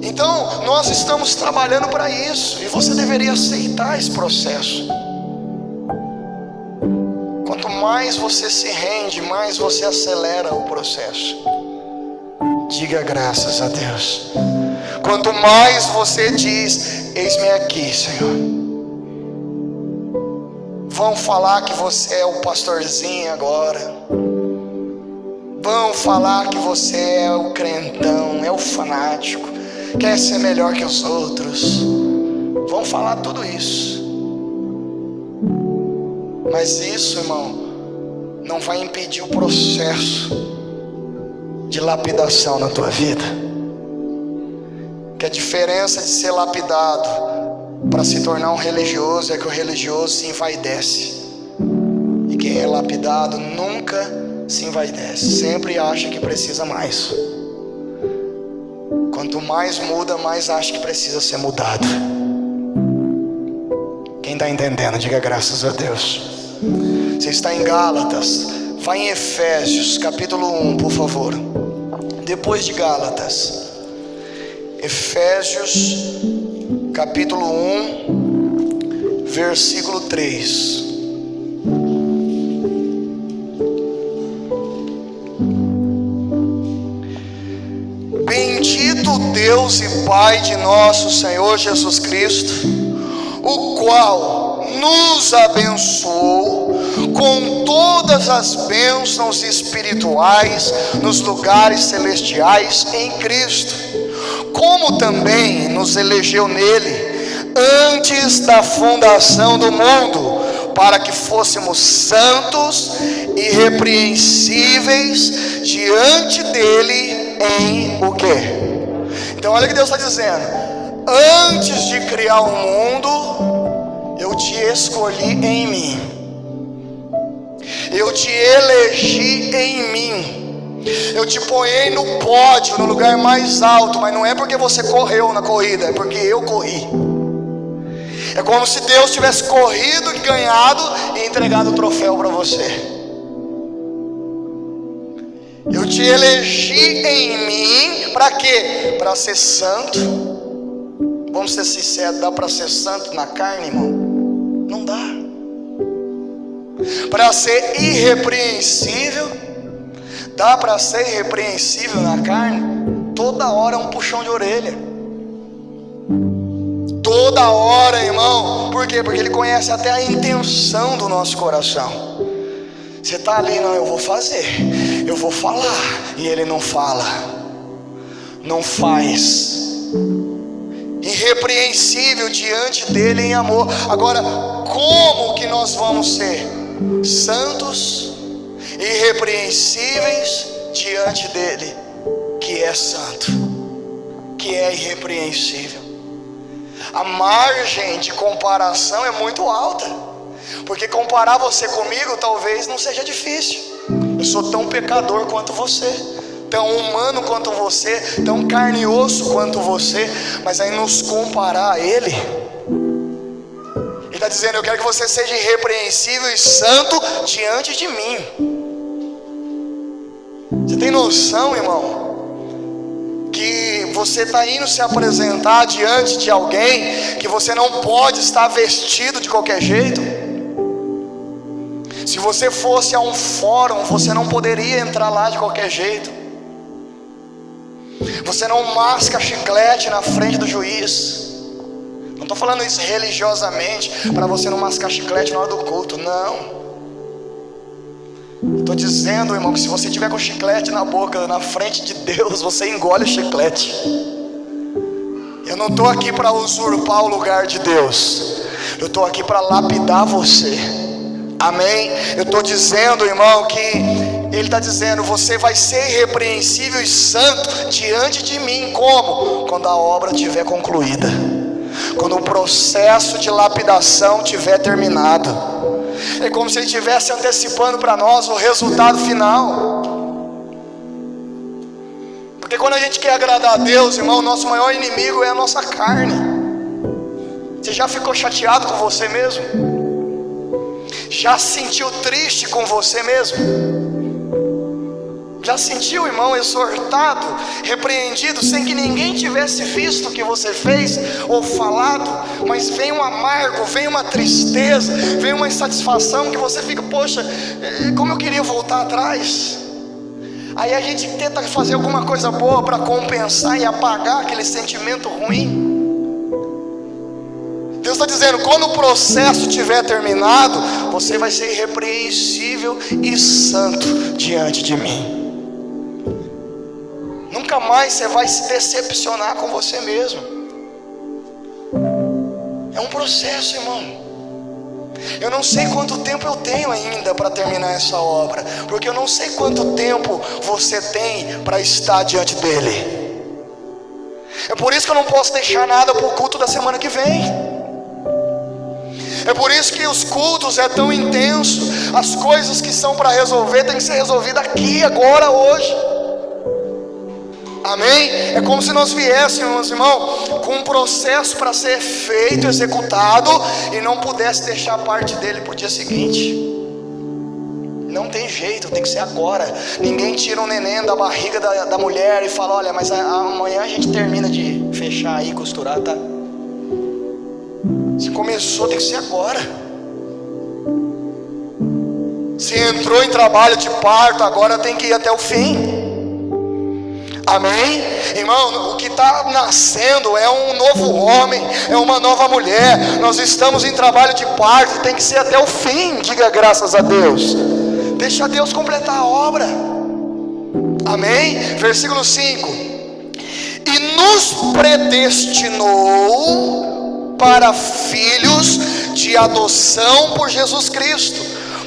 Então nós estamos trabalhando para isso, e você deveria aceitar esse processo. Quanto mais você se rende, mais você acelera o processo. Diga graças a Deus. Quanto mais você diz: eis-me aqui, Senhor. Vão falar que você é o pastorzinho agora, vão falar que você é o crentão, é o fanático, quer ser melhor que os outros. Vão falar tudo isso, mas isso, irmão, não vai impedir o processo de lapidação na tua vida. Que a diferença de ser lapidado para se tornar um religioso é que o religioso se envaidece, e quem é lapidado nunca se envaidece, sempre acha que precisa mais. Quanto mais muda, mais acha que precisa ser mudado. Quem está entendendo, diga graças a Deus. Você está em Gálatas, vai em Efésios capítulo 1, por favor. Depois de Gálatas, Efésios capítulo 1, versículo 3. Bendito Deus e Pai de nosso Senhor Jesus Cristo, o qual nos abençoou com todas as bênçãos espirituais nos lugares celestiais em Cristo, como também nos elegeu nele antes da fundação do mundo, para que fôssemos santos e irrepreensíveis diante dele em o quê? Então olha o que Deus está dizendo: antes de criar o mundo, eu te escolhi em mim, eu te elegi em mim. Eu te ponhei no pódio, no lugar mais alto. Mas não é porque você correu na corrida, é porque eu corri. É como se Deus tivesse corrido e ganhado e entregado o troféu para você. Eu te elegi em mim, para quê? Para ser santo. Vamos ser sinceros, dá para ser santo na carne, irmão? Não dá. Para ser irrepreensível. Dá para ser irrepreensível na carne? Toda hora é um puxão de orelha. Toda hora, irmão. Por quê? Porque ele conhece até a intenção do nosso coração. Você está ali: não, eu vou fazer, eu vou falar, e ele não fala, não faz. Irrepreensível diante dele em amor. Agora, como que nós vamos ser santos, irrepreensíveis diante dele, que é santo, que é irrepreensível? A margem de comparação é muito alta, porque comparar você comigo talvez não seja difícil. Eu sou tão pecador quanto você, tão humano quanto você, tão carne e osso quanto você, mas aí nos comparar a ele, ele está dizendo: eu quero que você seja irrepreensível e santo diante de mim. Você tem noção, irmão, que você está indo se apresentar diante de alguém que você não pode estar vestido de qualquer jeito? Se você fosse a um fórum, você não poderia entrar lá de qualquer jeito. Você não masca chiclete na frente do juiz. Não estou falando isso religiosamente, para você não mascar chiclete na hora do culto, não. Estou dizendo, irmão, que se você tiver com chiclete na boca, na frente de Deus, você engole o chiclete. Eu não estou aqui para usurpar o lugar de Deus, eu estou aqui para lapidar você. Amém? Eu estou dizendo, irmão, que Ele está dizendo: você vai ser irrepreensível e santo diante de mim. Como? Quando a obra estiver concluída, quando o processo de lapidação tiver terminado. É como se ele estivesse antecipando para nós o resultado final. Porque quando a gente quer agradar a Deus, irmão, o nosso maior inimigo é a nossa carne. Você já ficou chateado com você mesmo? Já se sentiu triste com você mesmo? Já sentiu, irmão, exortado, repreendido, sem que ninguém tivesse visto o que você fez ou falado, mas vem um amargo, vem uma tristeza, vem uma insatisfação que você fica: poxa, como eu queria voltar atrás. Aí a gente tenta fazer alguma coisa boa para compensar e apagar aquele sentimento ruim. Deus está dizendo: quando o processo tiver terminado, você vai ser irrepreensível e santo diante de mim. Nunca mais você vai se decepcionar com você mesmo. É um processo, irmão. Eu não sei quanto tempo eu tenho ainda para terminar essa obra, porque eu não sei quanto tempo você tem para estar diante dele. É por isso que eu não posso deixar nada para o culto da semana que vem. É por isso que os cultos é tão intenso. As coisas que são para resolver tem que ser resolvida aqui, agora, hoje. Amém? É como se nós viéssemos, irmão, com um processo para ser feito, executado, e não pudesse deixar parte dele para o dia seguinte. Não tem jeito, tem que ser agora. Ninguém tira um neném da barriga da mulher e fala: olha, mas amanhã a gente termina de fechar aí, costurar, tá? Se começou, tem que ser agora. Se entrou em trabalho de parto, agora tem que ir até o fim. Amém? Irmão, o que está nascendo é um novo homem, é uma nova mulher. Nós estamos em trabalho de parto, tem que ser até o fim. Diga graças a Deus. Deixa Deus completar a obra. Amém? Versículo 5: e nos predestinou para filhos de adoção por Jesus Cristo,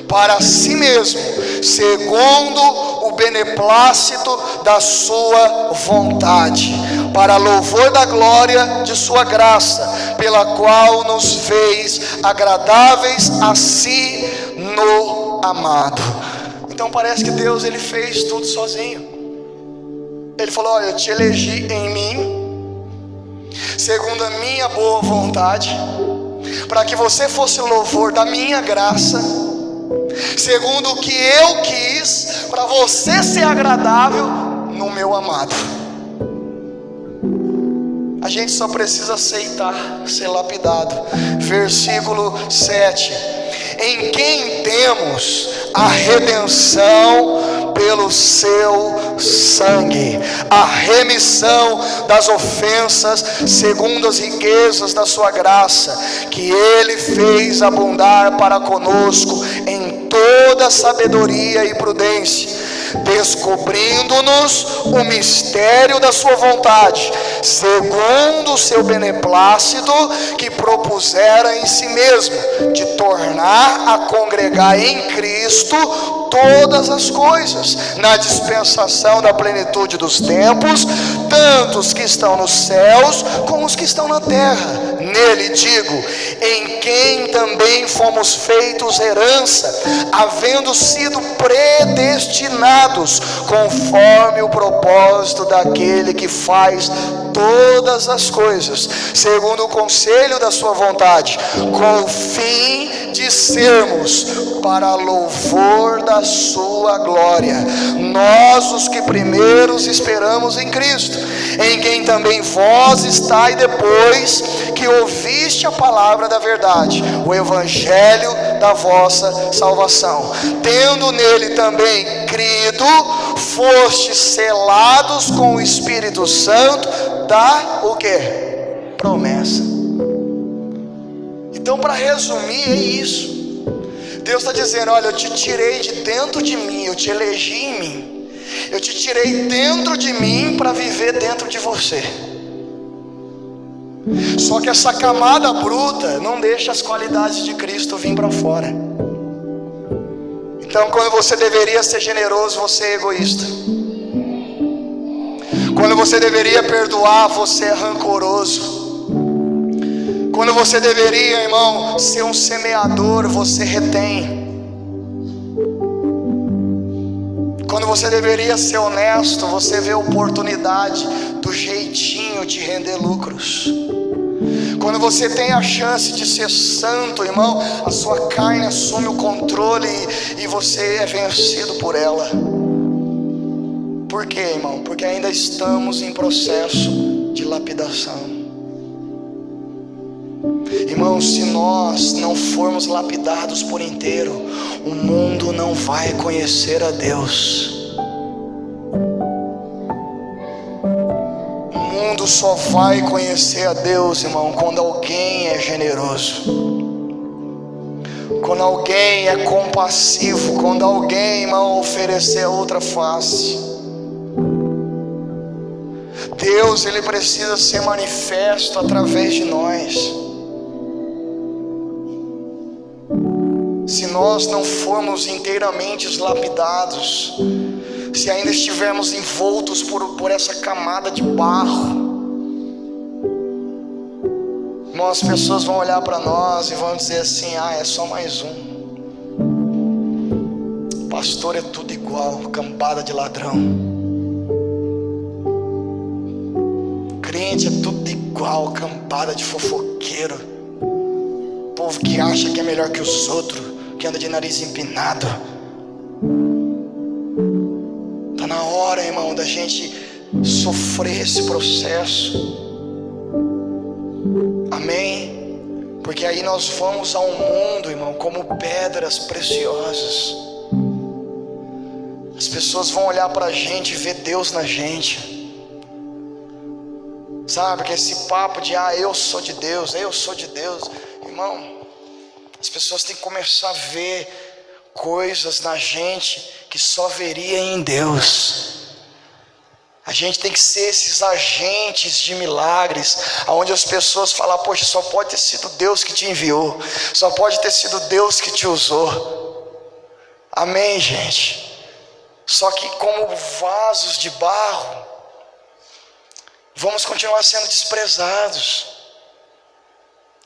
para si mesmo, segundo o beneplácito da sua vontade, para louvor da glória de sua graça, pela qual nos fez agradáveis a si no amado. Então parece que Deus, ele fez tudo sozinho. Ele falou: olha, eu te elegi em mim, segundo a minha boa vontade, para que você fosse louvor da minha graça, segundo o que eu quis, para você ser agradável no meu amado. A gente só precisa aceitar ser lapidado. Versículo 7: em quem temos a redenção pelo seu sangue, a remissão das ofensas, segundo as riquezas da sua graça, que ele fez abundar para conosco em toda sabedoria e prudência, descobrindo-nos o mistério da sua vontade, segundo o seu beneplácito, que propusera em si mesmo, de tornar a congregar em Cristo todas as coisas, na dispensação da plenitude dos tempos, tanto os que estão nos céus como os que estão na terra. Nele, digo, em quem também fomos feitos herança, havendo sido predestinados conforme o propósito daquele que faz todas as coisas segundo o conselho da sua vontade, com o fim de sermos para louvor da sua glória, nós os que primeiros esperamos em Cristo, em quem também vós estáis depois que ouviste a palavra da verdade, o evangelho da vossa salvação, tendo nele também crido, fostes selados com o Espírito Santo da o quê? Promessa. Então, para resumir, é isso. Deus está dizendo: olha, eu te tirei de dentro de mim, eu te elegi em mim, eu te tirei dentro de mim para viver dentro de você. Só que essa camada bruta não deixa as qualidades de Cristo vir para fora. Então, quando você deveria ser generoso, você é egoísta. Quando você deveria perdoar, você é rancoroso. Quando você deveria, irmão, ser um semeador, você retém. Quando você deveria ser honesto, você vê oportunidade do jeitinho de render lucros. Quando você tem a chance de ser santo, irmão, a sua carne assume o controle e você é vencido por ela. Por quê, irmão? Porque ainda estamos em processo de lapidação. Irmão, se nós não formos lapidados por inteiro, o mundo não vai conhecer a Deus. O mundo só vai conhecer a Deus, irmão, quando alguém é generoso, quando alguém é compassivo, quando alguém, irmão, oferecer a outra face. Deus, Ele precisa ser manifesto através de nós. Se nós não formos inteiramente lapidados, se ainda estivermos envoltos por essa camada de barro, irmão, as pessoas vão olhar para nós e vão dizer assim: ah, é só mais um. Pastor é tudo igual, cambada de ladrão. Crente é tudo igual, cambada de fofoqueiro. Povo que acha que é melhor que os outros, que anda de nariz empinado. Está na hora, irmão, da gente sofrer esse processo. Amém? Porque aí nós vamos ao mundo, irmão, como pedras preciosas. As pessoas vão olhar para a gente e ver Deus na gente. Sabe, que esse papo de eu sou de Deus, eu sou de Deus. Irmão, as pessoas têm que começar a ver coisas na gente que só veria em Deus. A gente tem que ser esses agentes de milagres, onde as pessoas falam: poxa, só pode ter sido Deus que te enviou, só pode ter sido Deus que te usou. Amém, gente? Só que como vasos de barro, vamos continuar sendo desprezados,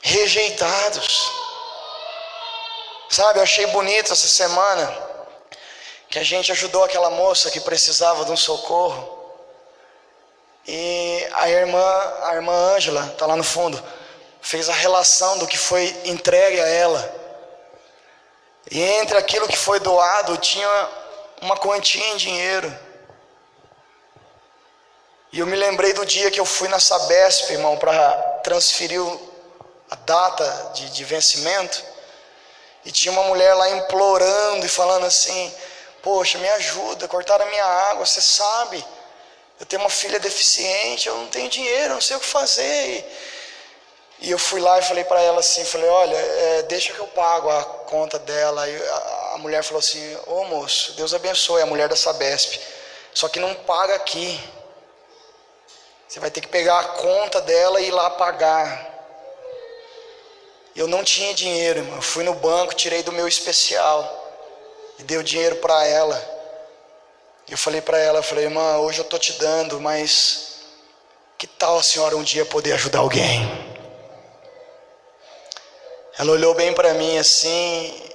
rejeitados. Sabe, eu achei bonito essa semana que a gente ajudou aquela moça que precisava de um socorro. E a irmã Ângela, está lá no fundo, fez a relação do que foi entregue a ela. E entre aquilo que foi doado, tinha uma quantia em dinheiro. E eu me lembrei do dia que eu fui na Sabesp, irmão, para transferir a data de vencimento. E tinha uma mulher lá implorando e falando assim: poxa, me ajuda, cortaram a minha água, você sabe, eu tenho uma filha deficiente, eu não tenho dinheiro, eu não sei o que fazer. E eu fui lá e falei para ela assim, falei: olha, deixa que eu pago a conta dela. E a mulher falou assim: ô moço, Deus abençoe, a mulher da Sabesp, só que não paga aqui, você vai ter que pegar a conta dela e ir lá pagar. Eu não tinha dinheiro, irmão. Eu fui no banco, tirei do meu especial e dei o dinheiro para ela. Eu falei para ela, eu falei: irmã, hoje eu estou te dando, mas que tal a senhora um dia poder ajudar alguém? Ela olhou bem para mim assim,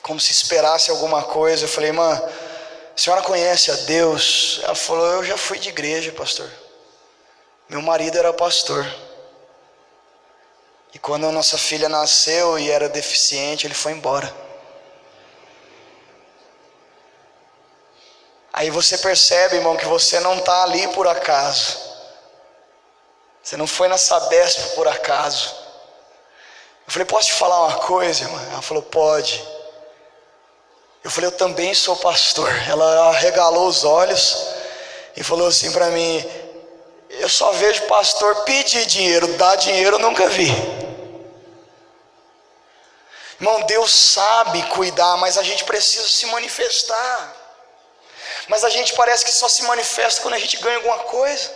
como se esperasse alguma coisa. Eu falei: irmã, a senhora conhece a Deus? Ela falou: eu já fui de igreja, pastor. Meu marido era pastor. E quando a nossa filha nasceu e era deficiente, ele foi embora. Aí você percebe, irmão, que você não está ali por acaso. Você não foi na Sabesp por acaso. Eu falei: posso te falar uma coisa, irmã? Ela falou: pode. Eu falei: eu também sou pastor. Ela arregalou os olhos e falou assim para mim: eu só vejo pastor pedir dinheiro, dar dinheiro eu nunca vi. Irmão, Deus sabe cuidar, mas a gente precisa se manifestar. Mas a gente parece que só se manifesta quando a gente ganha alguma coisa,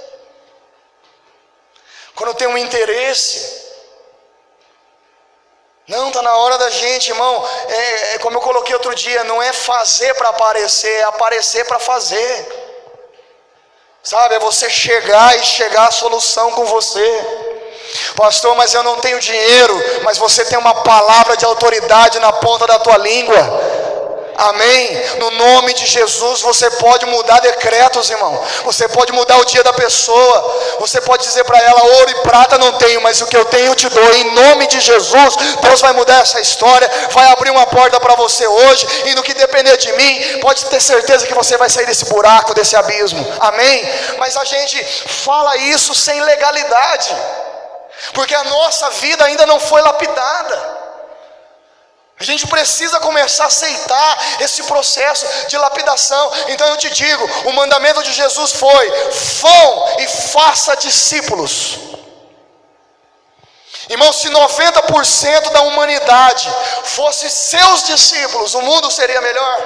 quando tem um interesse. Não, está na hora da gente, irmão. Como eu coloquei outro dia, não é fazer para aparecer, é aparecer para fazer. Sabe, é você chegar e chegar à solução com você. Pastor, mas eu não tenho dinheiro. Mas você tem uma palavra de autoridade na ponta da tua língua. Amém? No nome de Jesus você pode mudar decretos, irmão. Você pode mudar o dia da pessoa. Você pode dizer para ela: ouro e prata não tenho, mas o que eu tenho eu te dou. Em nome de Jesus, Deus vai mudar essa história. Vai abrir uma porta para você hoje. E no que depender de mim, pode ter certeza que você vai sair desse buraco, desse abismo. Amém? Mas a gente fala isso sem legalidade, porque a nossa vida ainda não foi lapidada. A gente precisa começar a aceitar esse processo de lapidação. Então eu te digo, o mandamento de Jesus foi: vão e faça discípulos. Irmão, se 90% da humanidade fosse seus discípulos, o mundo seria melhor.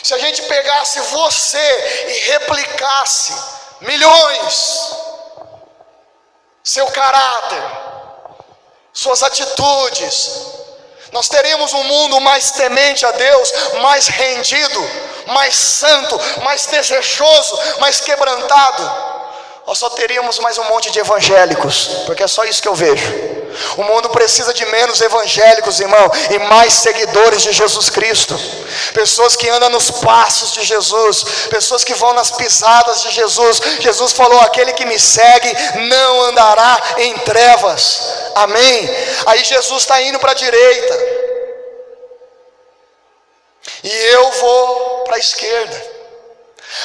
Se a gente pegasse você e replicasse milhões, seu caráter, suas atitudes, nós teríamos um mundo mais temente a Deus, mais rendido, mais santo, mais desejoso, mais quebrantado. Nós só teríamos mais um monte de evangélicos, porque é só isso que eu vejo. O mundo precisa de menos evangélicos, irmão, e mais seguidores de Jesus Cristo. Pessoas que andam nos passos de Jesus, pessoas que vão nas pisadas de Jesus. Jesus falou: aquele que me segue não andará em trevas. Amém? Aí Jesus está indo para a direita e eu vou para a esquerda.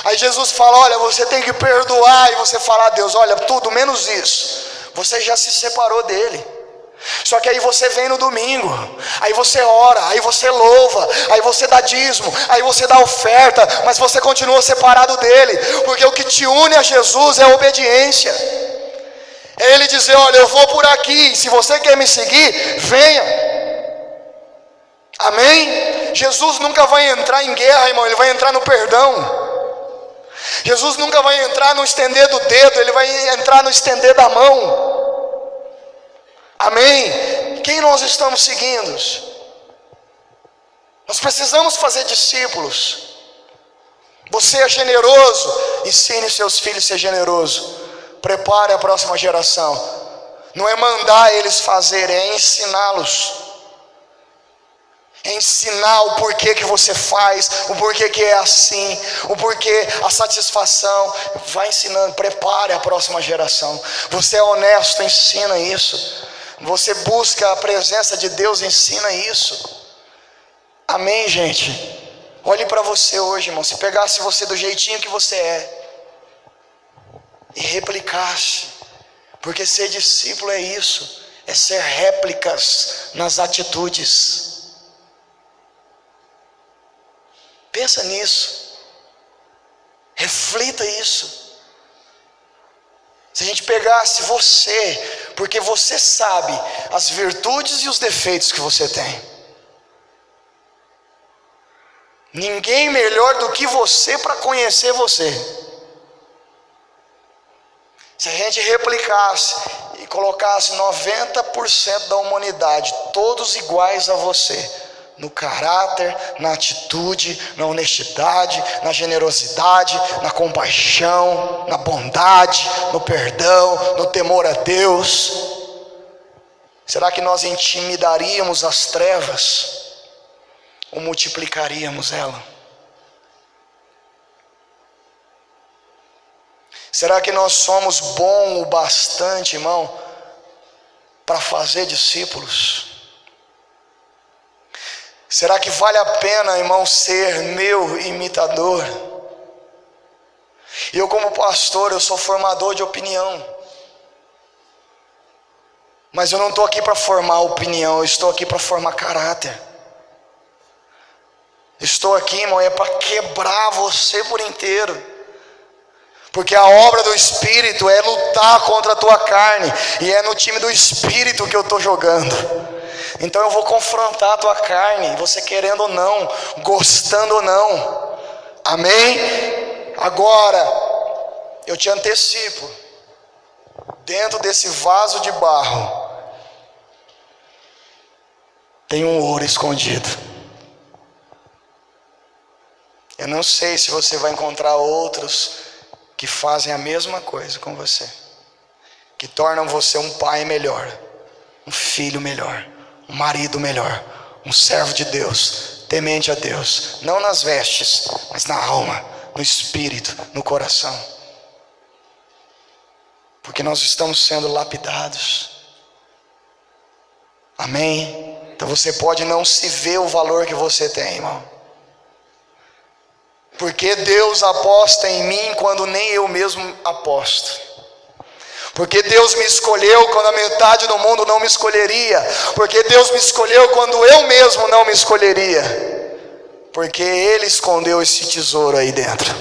Aí Jesus fala: olha, você tem que perdoar. E você fala: Deus, olha, tudo menos isso. Você já se separou dele. Só que aí você vem no domingo, aí você ora, aí você louva, aí você dá dízimo, aí você dá oferta, mas você continua separado dele, porque o que te une a Jesus é a obediência. É ele dizer: olha, eu vou por aqui, se você quer me seguir, venha. Amém? Jesus nunca vai entrar em guerra, irmão, ele vai entrar no perdão. Jesus nunca vai entrar no estender do dedo, ele vai entrar no estender da mão. Amém? Quem nós estamos seguindo? Nós precisamos fazer discípulos. Você é generoso, ensine seus filhos a ser generoso. Prepare a próxima geração. Não é mandar eles fazerem, é ensiná-los. É ensinar o porquê que você faz, o porquê que é assim, o porquê, a satisfação. Vai ensinando, prepare a próxima geração. Você é honesto, ensina isso. Você busca a presença de Deus, ensina isso. Amém, gente? Olhe para você hoje, irmão. Se pegasse você do jeitinho que você é e replicasse, porque ser discípulo é isso, é ser réplicas nas atitudes. Pensa nisso, reflita isso. Se a gente pegasse você, porque você sabe as virtudes e os defeitos que você tem. Ninguém melhor do que você para conhecer você. Se a gente replicasse e colocasse 90% da humanidade, todos iguais a você, no caráter, na atitude, na honestidade, na generosidade, na compaixão, na bondade, no perdão, no temor a Deus, será que nós intimidaríamos as trevas ou multiplicaríamos ela? Será que nós somos bons o bastante, irmão, para fazer discípulos? Será que vale a pena, irmão, ser meu imitador? Eu, como pastor, eu sou formador de opinião. Mas eu não estou aqui para formar opinião, eu estou aqui para formar caráter. Estou aqui, irmão, é para quebrar você por inteiro. Porque a obra do Espírito é lutar contra a tua carne. E é no time do Espírito que eu estou jogando. Então eu vou confrontar a tua carne, você querendo ou não, gostando ou não. Amém? Agora, eu te antecipo. Dentro desse vaso de barro, tem um ouro escondido. Eu não sei se você vai encontrar outros que fazem a mesma coisa com você, que tornam você um pai melhor, um filho melhor, um marido melhor, um servo de Deus, temente a Deus, não nas vestes, mas na alma, no espírito, no coração. Porque nós estamos sendo lapidados. Amém? Então você pode não se ver o valor que você tem, irmão. Porque Deus aposta em mim quando nem eu mesmo aposto. Porque Deus me escolheu quando a metade do mundo não me escolheria. Porque Deus me escolheu quando eu mesmo não me escolheria. Porque Ele escondeu esse tesouro aí dentro.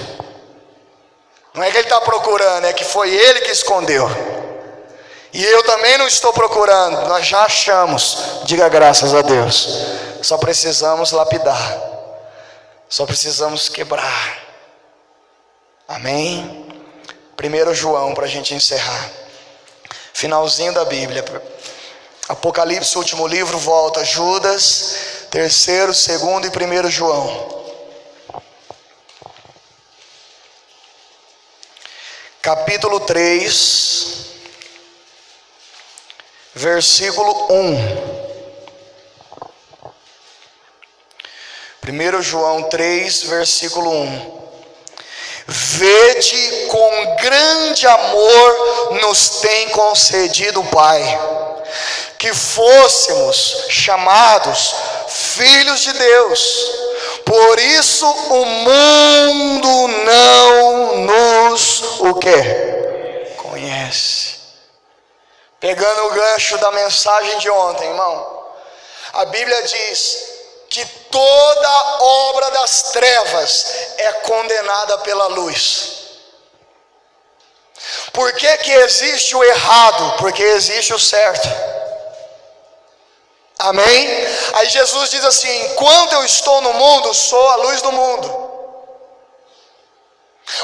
Não é que Ele está procurando, é que foi Ele que escondeu. E eu também não estou procurando, nós já achamos. Diga graças a Deus. Só precisamos lapidar. Só precisamos quebrar. Amém? 1 João, para a gente encerrar. Finalzinho da Bíblia. Apocalipse, último livro, volta. Judas, 3º, 2º e 1 João. Capítulo 3, versículo 1. 1 João 3, versículo 1. Vede com grande amor nos tem concedido o Pai, que fôssemos chamados filhos de Deus. Por isso o mundo não nos o quê? Conhece. Pegando o gancho da mensagem de ontem, irmão, a Bíblia diz que toda obra das trevas é condenada pela luz. Por que que existe o errado? Porque existe o certo. Amém? Aí Jesus diz assim: enquanto eu estou no mundo, sou a luz do mundo.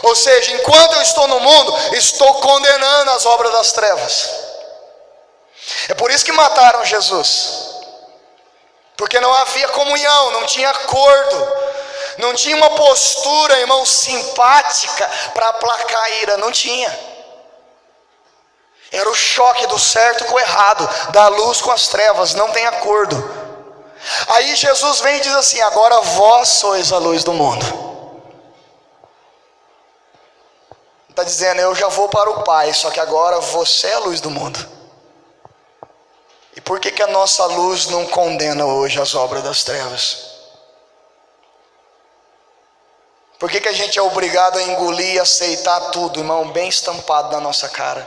Ou seja, enquanto eu estou no mundo, estou condenando as obras das trevas. É por isso que mataram Jesus. Porque não havia comunhão, não tinha acordo, não tinha uma postura, irmão, simpática para aplacar a ira, não tinha. Era o choque do certo com o errado, da luz com as trevas, não tem acordo. Aí Jesus vem e diz assim: agora vós sois a luz do mundo. Está dizendo, eu já vou para o Pai, só que agora você é a luz do mundo. E por que que a nossa luz não condena hoje as obras das trevas? Por que que a gente é obrigado a engolir e aceitar tudo, irmão, bem estampado na nossa cara?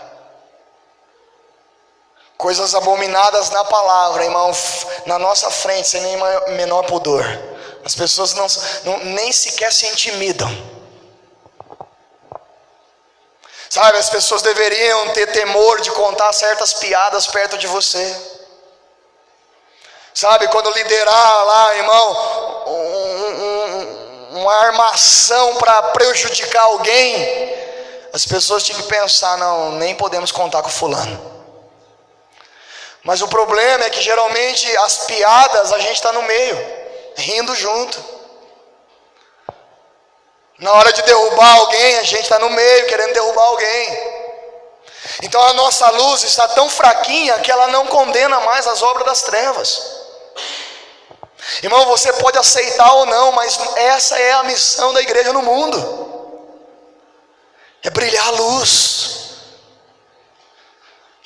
Coisas abominadas na palavra, irmão, na nossa frente, sem nem menor pudor. As pessoas nem sequer se intimidam. Sabe, as pessoas deveriam ter temor de contar certas piadas perto de você. Sabe, quando liderar lá, irmão, uma armação para prejudicar alguém, as pessoas tinham que pensar, não, nem podemos contar com fulano. Mas o problema é que geralmente as piadas a gente está no meio, rindo junto. Na hora de derrubar alguém, a gente está no meio, querendo derrubar alguém. Então a nossa luz está tão fraquinha que ela não condena mais as obras das trevas. Irmão, você pode aceitar ou não, mas essa é a missão da igreja no mundo. É brilhar a luz.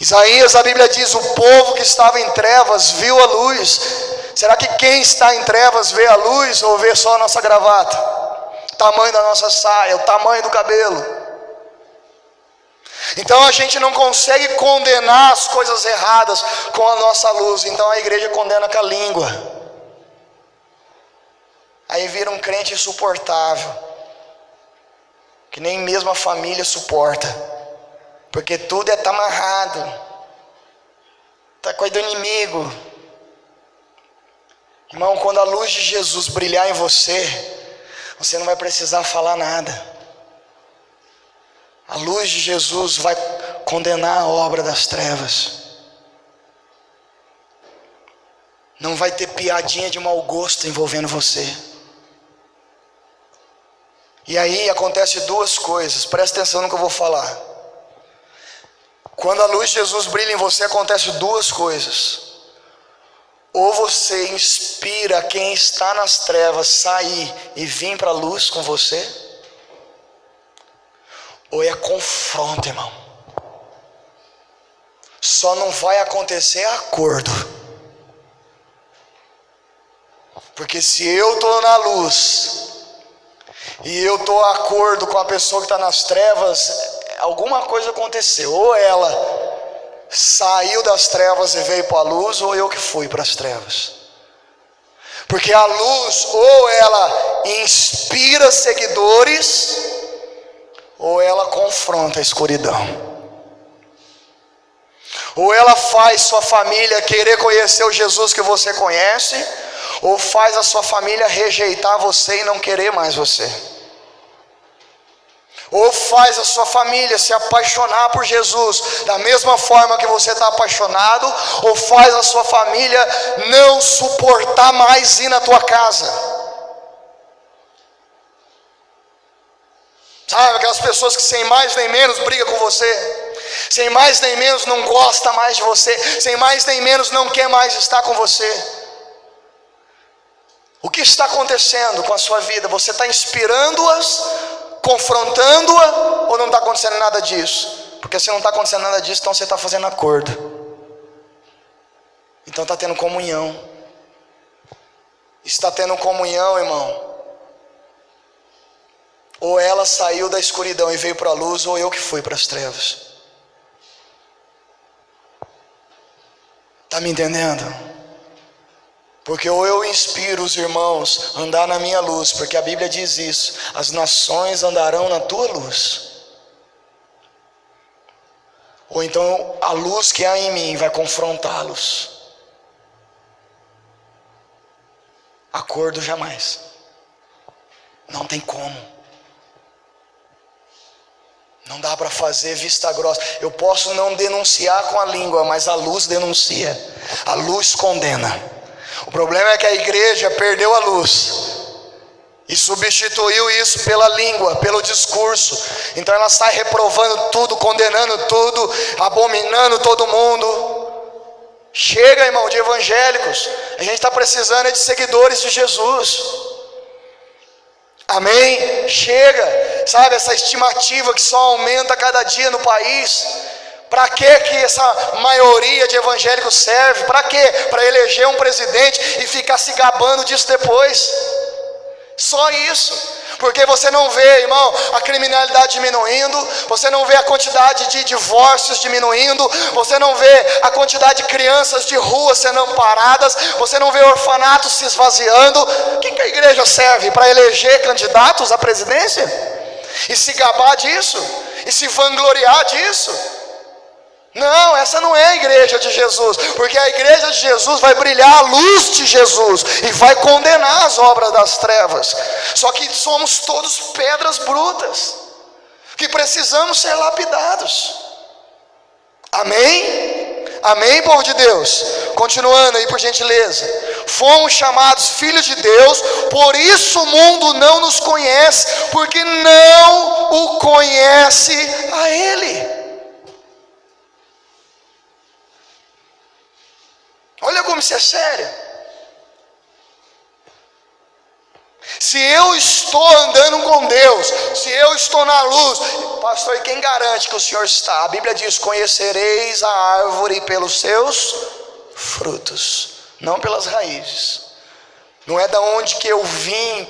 Isaías, a Bíblia diz, o povo que estava em trevas viu a luz. Será que quem está em trevas vê a luz ou vê só a nossa gravata? O tamanho da nossa saia, o tamanho do cabelo? Então a gente não consegue condenar as coisas erradas com a nossa luz. Então a igreja condena com a língua. Aí vira um crente insuportável, que nem mesmo a família suporta, porque tudo está amarrado, está coisa do inimigo. Irmão, quando a luz de Jesus brilhar em você, você não vai precisar falar nada. A luz de Jesus vai condenar a obra das trevas. Não vai ter piadinha de mau gosto envolvendo você. E aí acontece duas coisas, presta atenção no que eu vou falar. Quando a luz de Jesus brilha em você, acontece duas coisas. Ou você inspira quem está nas trevas sair e vir para a luz com você, ou é confronto, irmão. Só não vai acontecer acordo. Porque se eu estou na luz e eu estou de acordo com a pessoa que está nas trevas, alguma coisa aconteceu. Ou ela saiu das trevas e veio para a luz, ou eu que fui para as trevas. Porque a luz, ou ela inspira seguidores, ou ela confronta a escuridão. Ou ela faz sua família querer conhecer o Jesus que você conhece, ou faz a sua família rejeitar você e não querer mais você. Ou faz a sua família se apaixonar por Jesus da mesma forma que você está apaixonado, ou faz a sua família não suportar mais ir na tua casa. Sabe, aquelas pessoas que sem mais nem menos brigam com você, sem mais nem menos não gosta mais de você, sem mais nem menos não quer mais estar com você. O que está acontecendo com a sua vida? Você está inspirando-as, confrontando-a, ou não está acontecendo nada disso? Porque se não está acontecendo nada disso, então você está fazendo acordo. Então está tendo comunhão. Está tendo comunhão, irmão. Ou ela saiu da escuridão e veio para a luz, ou eu que fui para as trevas. Está me entendendo? Porque ou eu inspiro os irmãos a andar na minha luz, porque a Bíblia diz isso: as nações andarão na tua luz. Ou então a luz que há em mim vai confrontá-los. Acordo jamais. Não tem como. Não dá para fazer vista grossa. Eu posso não denunciar com a língua, mas a luz denuncia. A luz condena. O problema é que a igreja perdeu a luz e substituiu isso pela língua, pelo discurso. Então ela sai reprovando tudo, condenando tudo, abominando todo mundo. Chega, irmão, de evangélicos. A gente está precisando de seguidores de Jesus. Amém? Chega. Sabe, essa estimativa que só aumenta cada dia no país. Para que essa maioria de evangélicos serve? Para quê? Para eleger um presidente e ficar se gabando disso depois. Só isso. Porque você não vê, irmão, a criminalidade diminuindo, você não vê a quantidade de divórcios diminuindo, você não vê a quantidade de crianças de rua sendo amparadas, você não vê orfanatos se esvaziando. O que a igreja serve? Para eleger candidatos à presidência? E se gabar disso? E se vangloriar disso? Não, essa não é a igreja de Jesus, porque a igreja de Jesus vai brilhar a luz de Jesus e vai condenar as obras das trevas. Só que somos todos pedras brutas, que precisamos ser lapidados. Amém? Amém, povo de Deus? Continuando aí, por gentileza. Fomos chamados filhos de Deus, por isso o mundo não nos conhece, porque não o conhece a Ele. Olha como isso é sério. Se eu estou andando com Deus, se eu estou na luz, pastor, e quem garante que o Senhor está? A Bíblia diz: conhecereis a árvore pelos seus frutos, não pelas raízes. Não é da onde que eu vim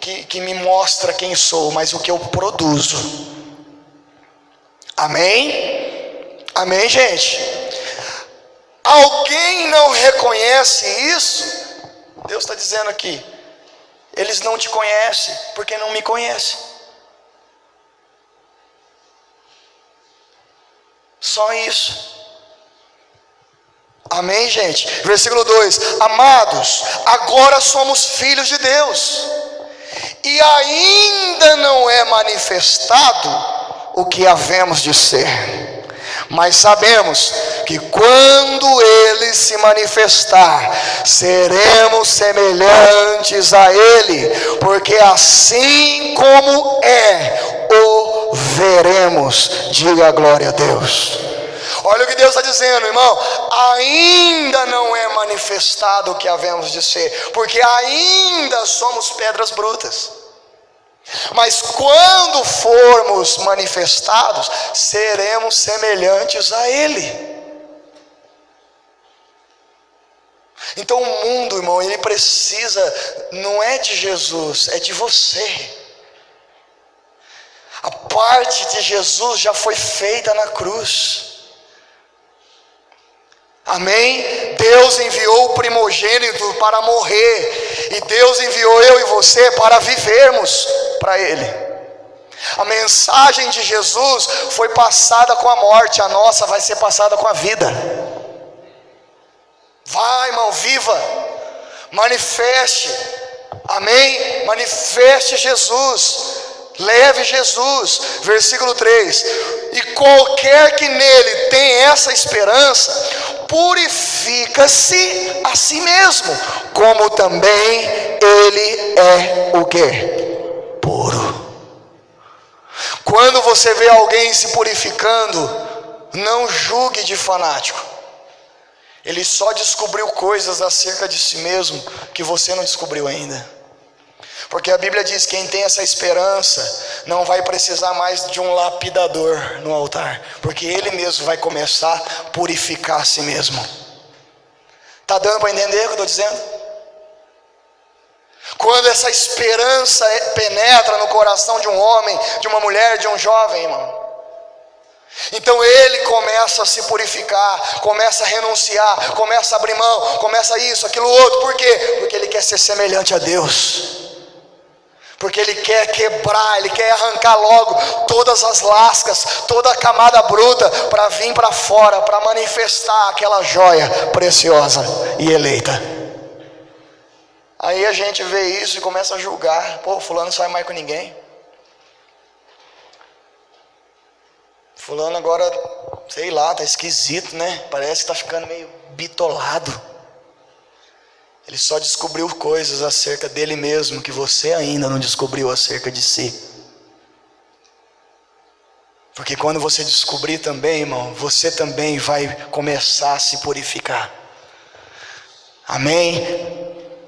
que me mostra quem sou, mas o que eu produzo. Amém? Amém, gente? Alguém não reconhece isso? Deus está dizendo aqui: eles não te conhecem porque não me conhecem. Só isso. Amém, gente? Versículo 2: amados, agora somos filhos de Deus, e ainda não é manifestado o que havemos de ser, Mas sabemos que quando Ele se manifestar, seremos semelhantes a Ele, porque assim como é, o veremos. Diga glória a Deus. Olha o que Deus está dizendo, irmão. Ainda não é manifestado o que havemos de ser, porque ainda somos pedras brutas. Mas quando formos manifestados, seremos semelhantes a Ele. Então o mundo, irmão, ele precisa, não é de Jesus, é de você. A parte de Jesus já foi feita na cruz. Amém? Deus enviou o primogênito para morrer, e Deus enviou eu e você para vivermos para Ele. A mensagem de Jesus foi passada com a morte, a nossa vai ser passada com a vida. Vai, irmão, viva, manifeste, amém? Manifeste Jesus, leve Jesus. Versículo 3: e qualquer que nele tem essa esperança, purifica-se a si mesmo, como também ele é o quê? Puro. Quando você vê alguém se purificando, não julgue de fanático. Ele só descobriu coisas acerca de si mesmo que você não descobriu ainda. Porque a Bíblia diz que quem tem essa esperança não vai precisar mais de um lapidador no altar, porque Ele mesmo vai começar a purificar a si mesmo. Está dando para entender o que eu estou dizendo? Quando essa esperança penetra no coração de um homem, de uma mulher, de um jovem, irmão, então ele começa a se purificar, começa a renunciar, começa a abrir mão, começa isso, aquilo outro. Por quê? Porque ele quer ser semelhante a Deus. Porque ele quer quebrar, ele quer arrancar logo todas as lascas, toda a camada bruta, para vir para fora, para manifestar aquela joia preciosa e eleita. Aí a gente vê isso e começa a julgar. Pô, fulano não sai mais com ninguém. Fulano agora, sei lá, tá esquisito, né? Parece que tá ficando meio bitolado. Ele só descobriu coisas acerca dele mesmo que você ainda não descobriu acerca de si. Porque quando você descobrir também, irmão, você também vai começar a se purificar. Amém?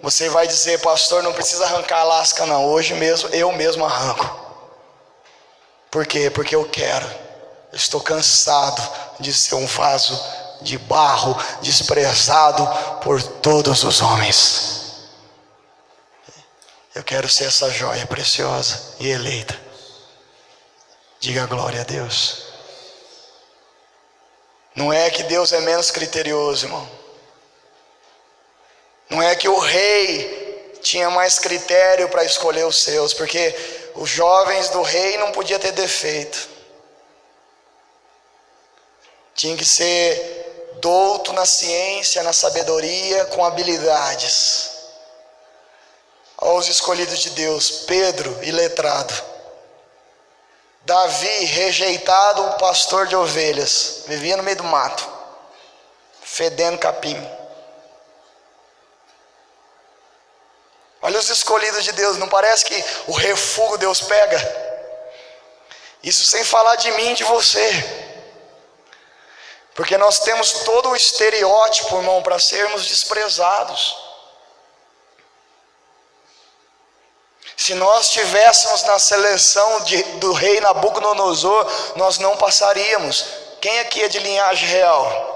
Você vai dizer: pastor, não precisa arrancar a lasca não, hoje mesmo eu mesmo arranco. Por quê? Porque eu quero. Eu estou cansado de ser um vaso de barro, desprezado por todos os homens. Eu quero ser essa joia preciosa e eleita. Diga glória a Deus. Não é que Deus é menos criterioso, irmão. Não é que o rei tinha mais critério para escolher os seus, porque os jovens do rei não podiam ter defeito. Tinha que ser douto na ciência, na sabedoria, com habilidades. Olha os escolhidos de Deus: Pedro, iletrado. Davi, rejeitado, pastor de ovelhas, vivia no meio do mato, fedendo capim. Olha os escolhidos de Deus. Não parece que o refúgio Deus pega? Isso sem falar de mim e de você. Porque nós temos todo o estereótipo, irmão, para sermos desprezados. Se nós estivéssemos na seleção do rei Nabucodonosor, nós não passaríamos. Quem aqui é de linhagem real?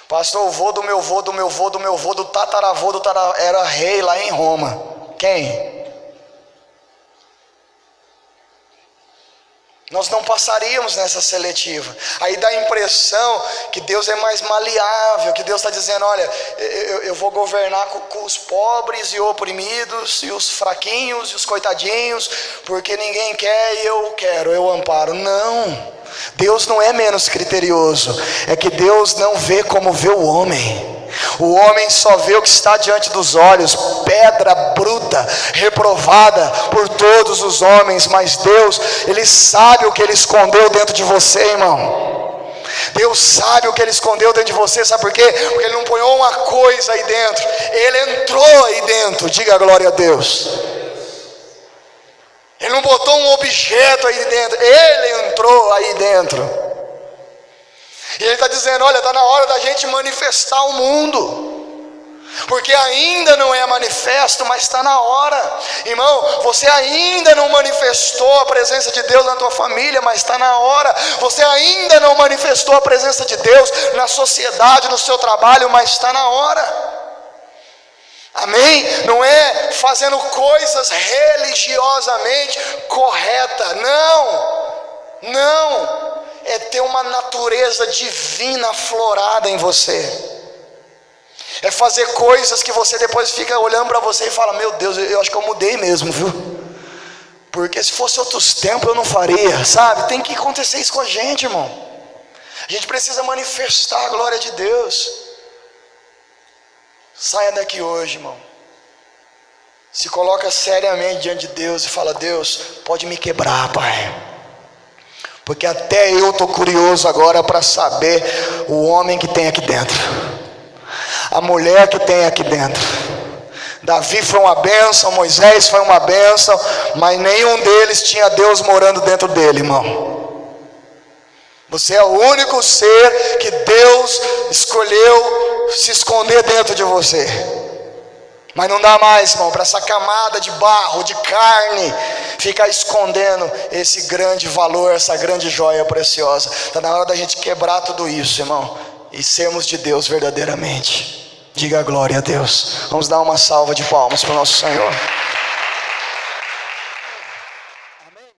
Pastor, o vô do meu vô, do meu vô, do meu vô, do tataravô, era rei lá em Roma. Quem? Nós não passaríamos nessa seletiva. Aí dá a impressão que Deus é mais maleável, que Deus está dizendo: olha, eu vou governar com os pobres e oprimidos, e os fraquinhos e os coitadinhos, porque ninguém quer e eu quero, eu amparo. Não, Deus não é menos criterioso, é que Deus não vê como vê o homem. O homem só vê o que está diante dos olhos, pedra bruta, reprovada por todos os homens, mas Deus, Ele sabe o que Ele escondeu dentro de você, irmão. Deus sabe o que Ele escondeu dentro de você, sabe por quê? Porque Ele não põe uma coisa aí dentro, Ele entrou aí dentro, diga glória a Deus. Ele não botou um objeto aí dentro, Ele entrou aí dentro. E Ele está dizendo, olha, está na hora da gente manifestar o mundo, porque ainda não é manifesto, mas está na hora. Irmão, você ainda não manifestou a presença de Deus na tua família, mas está na hora. Você ainda não manifestou a presença de Deus na sociedade, no seu trabalho, mas está na hora. Amém? Não é fazendo coisas religiosamente corretas, não, é ter uma natureza divina aflorada em você. É fazer coisas que você depois fica olhando para você e fala, meu Deus, eu acho que eu mudei mesmo, viu? Porque se fosse outros tempos eu não faria, sabe? Tem que acontecer isso com a gente, irmão. A gente precisa manifestar a glória de Deus. Saia daqui hoje, irmão. Se coloca seriamente diante de Deus e fala, Deus, pode me quebrar, Pai. Porque até eu estou curioso agora para saber o homem que tem aqui dentro, a mulher que tem aqui dentro. Davi foi uma bênção, Moisés foi uma bênção, mas nenhum deles tinha Deus morando dentro dele, irmão. Você é o único ser que Deus escolheu se esconder dentro de você. Mas não dá mais, irmão, para essa camada de barro, de carne, ficar escondendo esse grande valor, essa grande joia preciosa. Está na hora da gente quebrar tudo isso, irmão, e sermos de Deus verdadeiramente. Diga glória a Deus. Vamos dar uma salva de palmas para o nosso Senhor.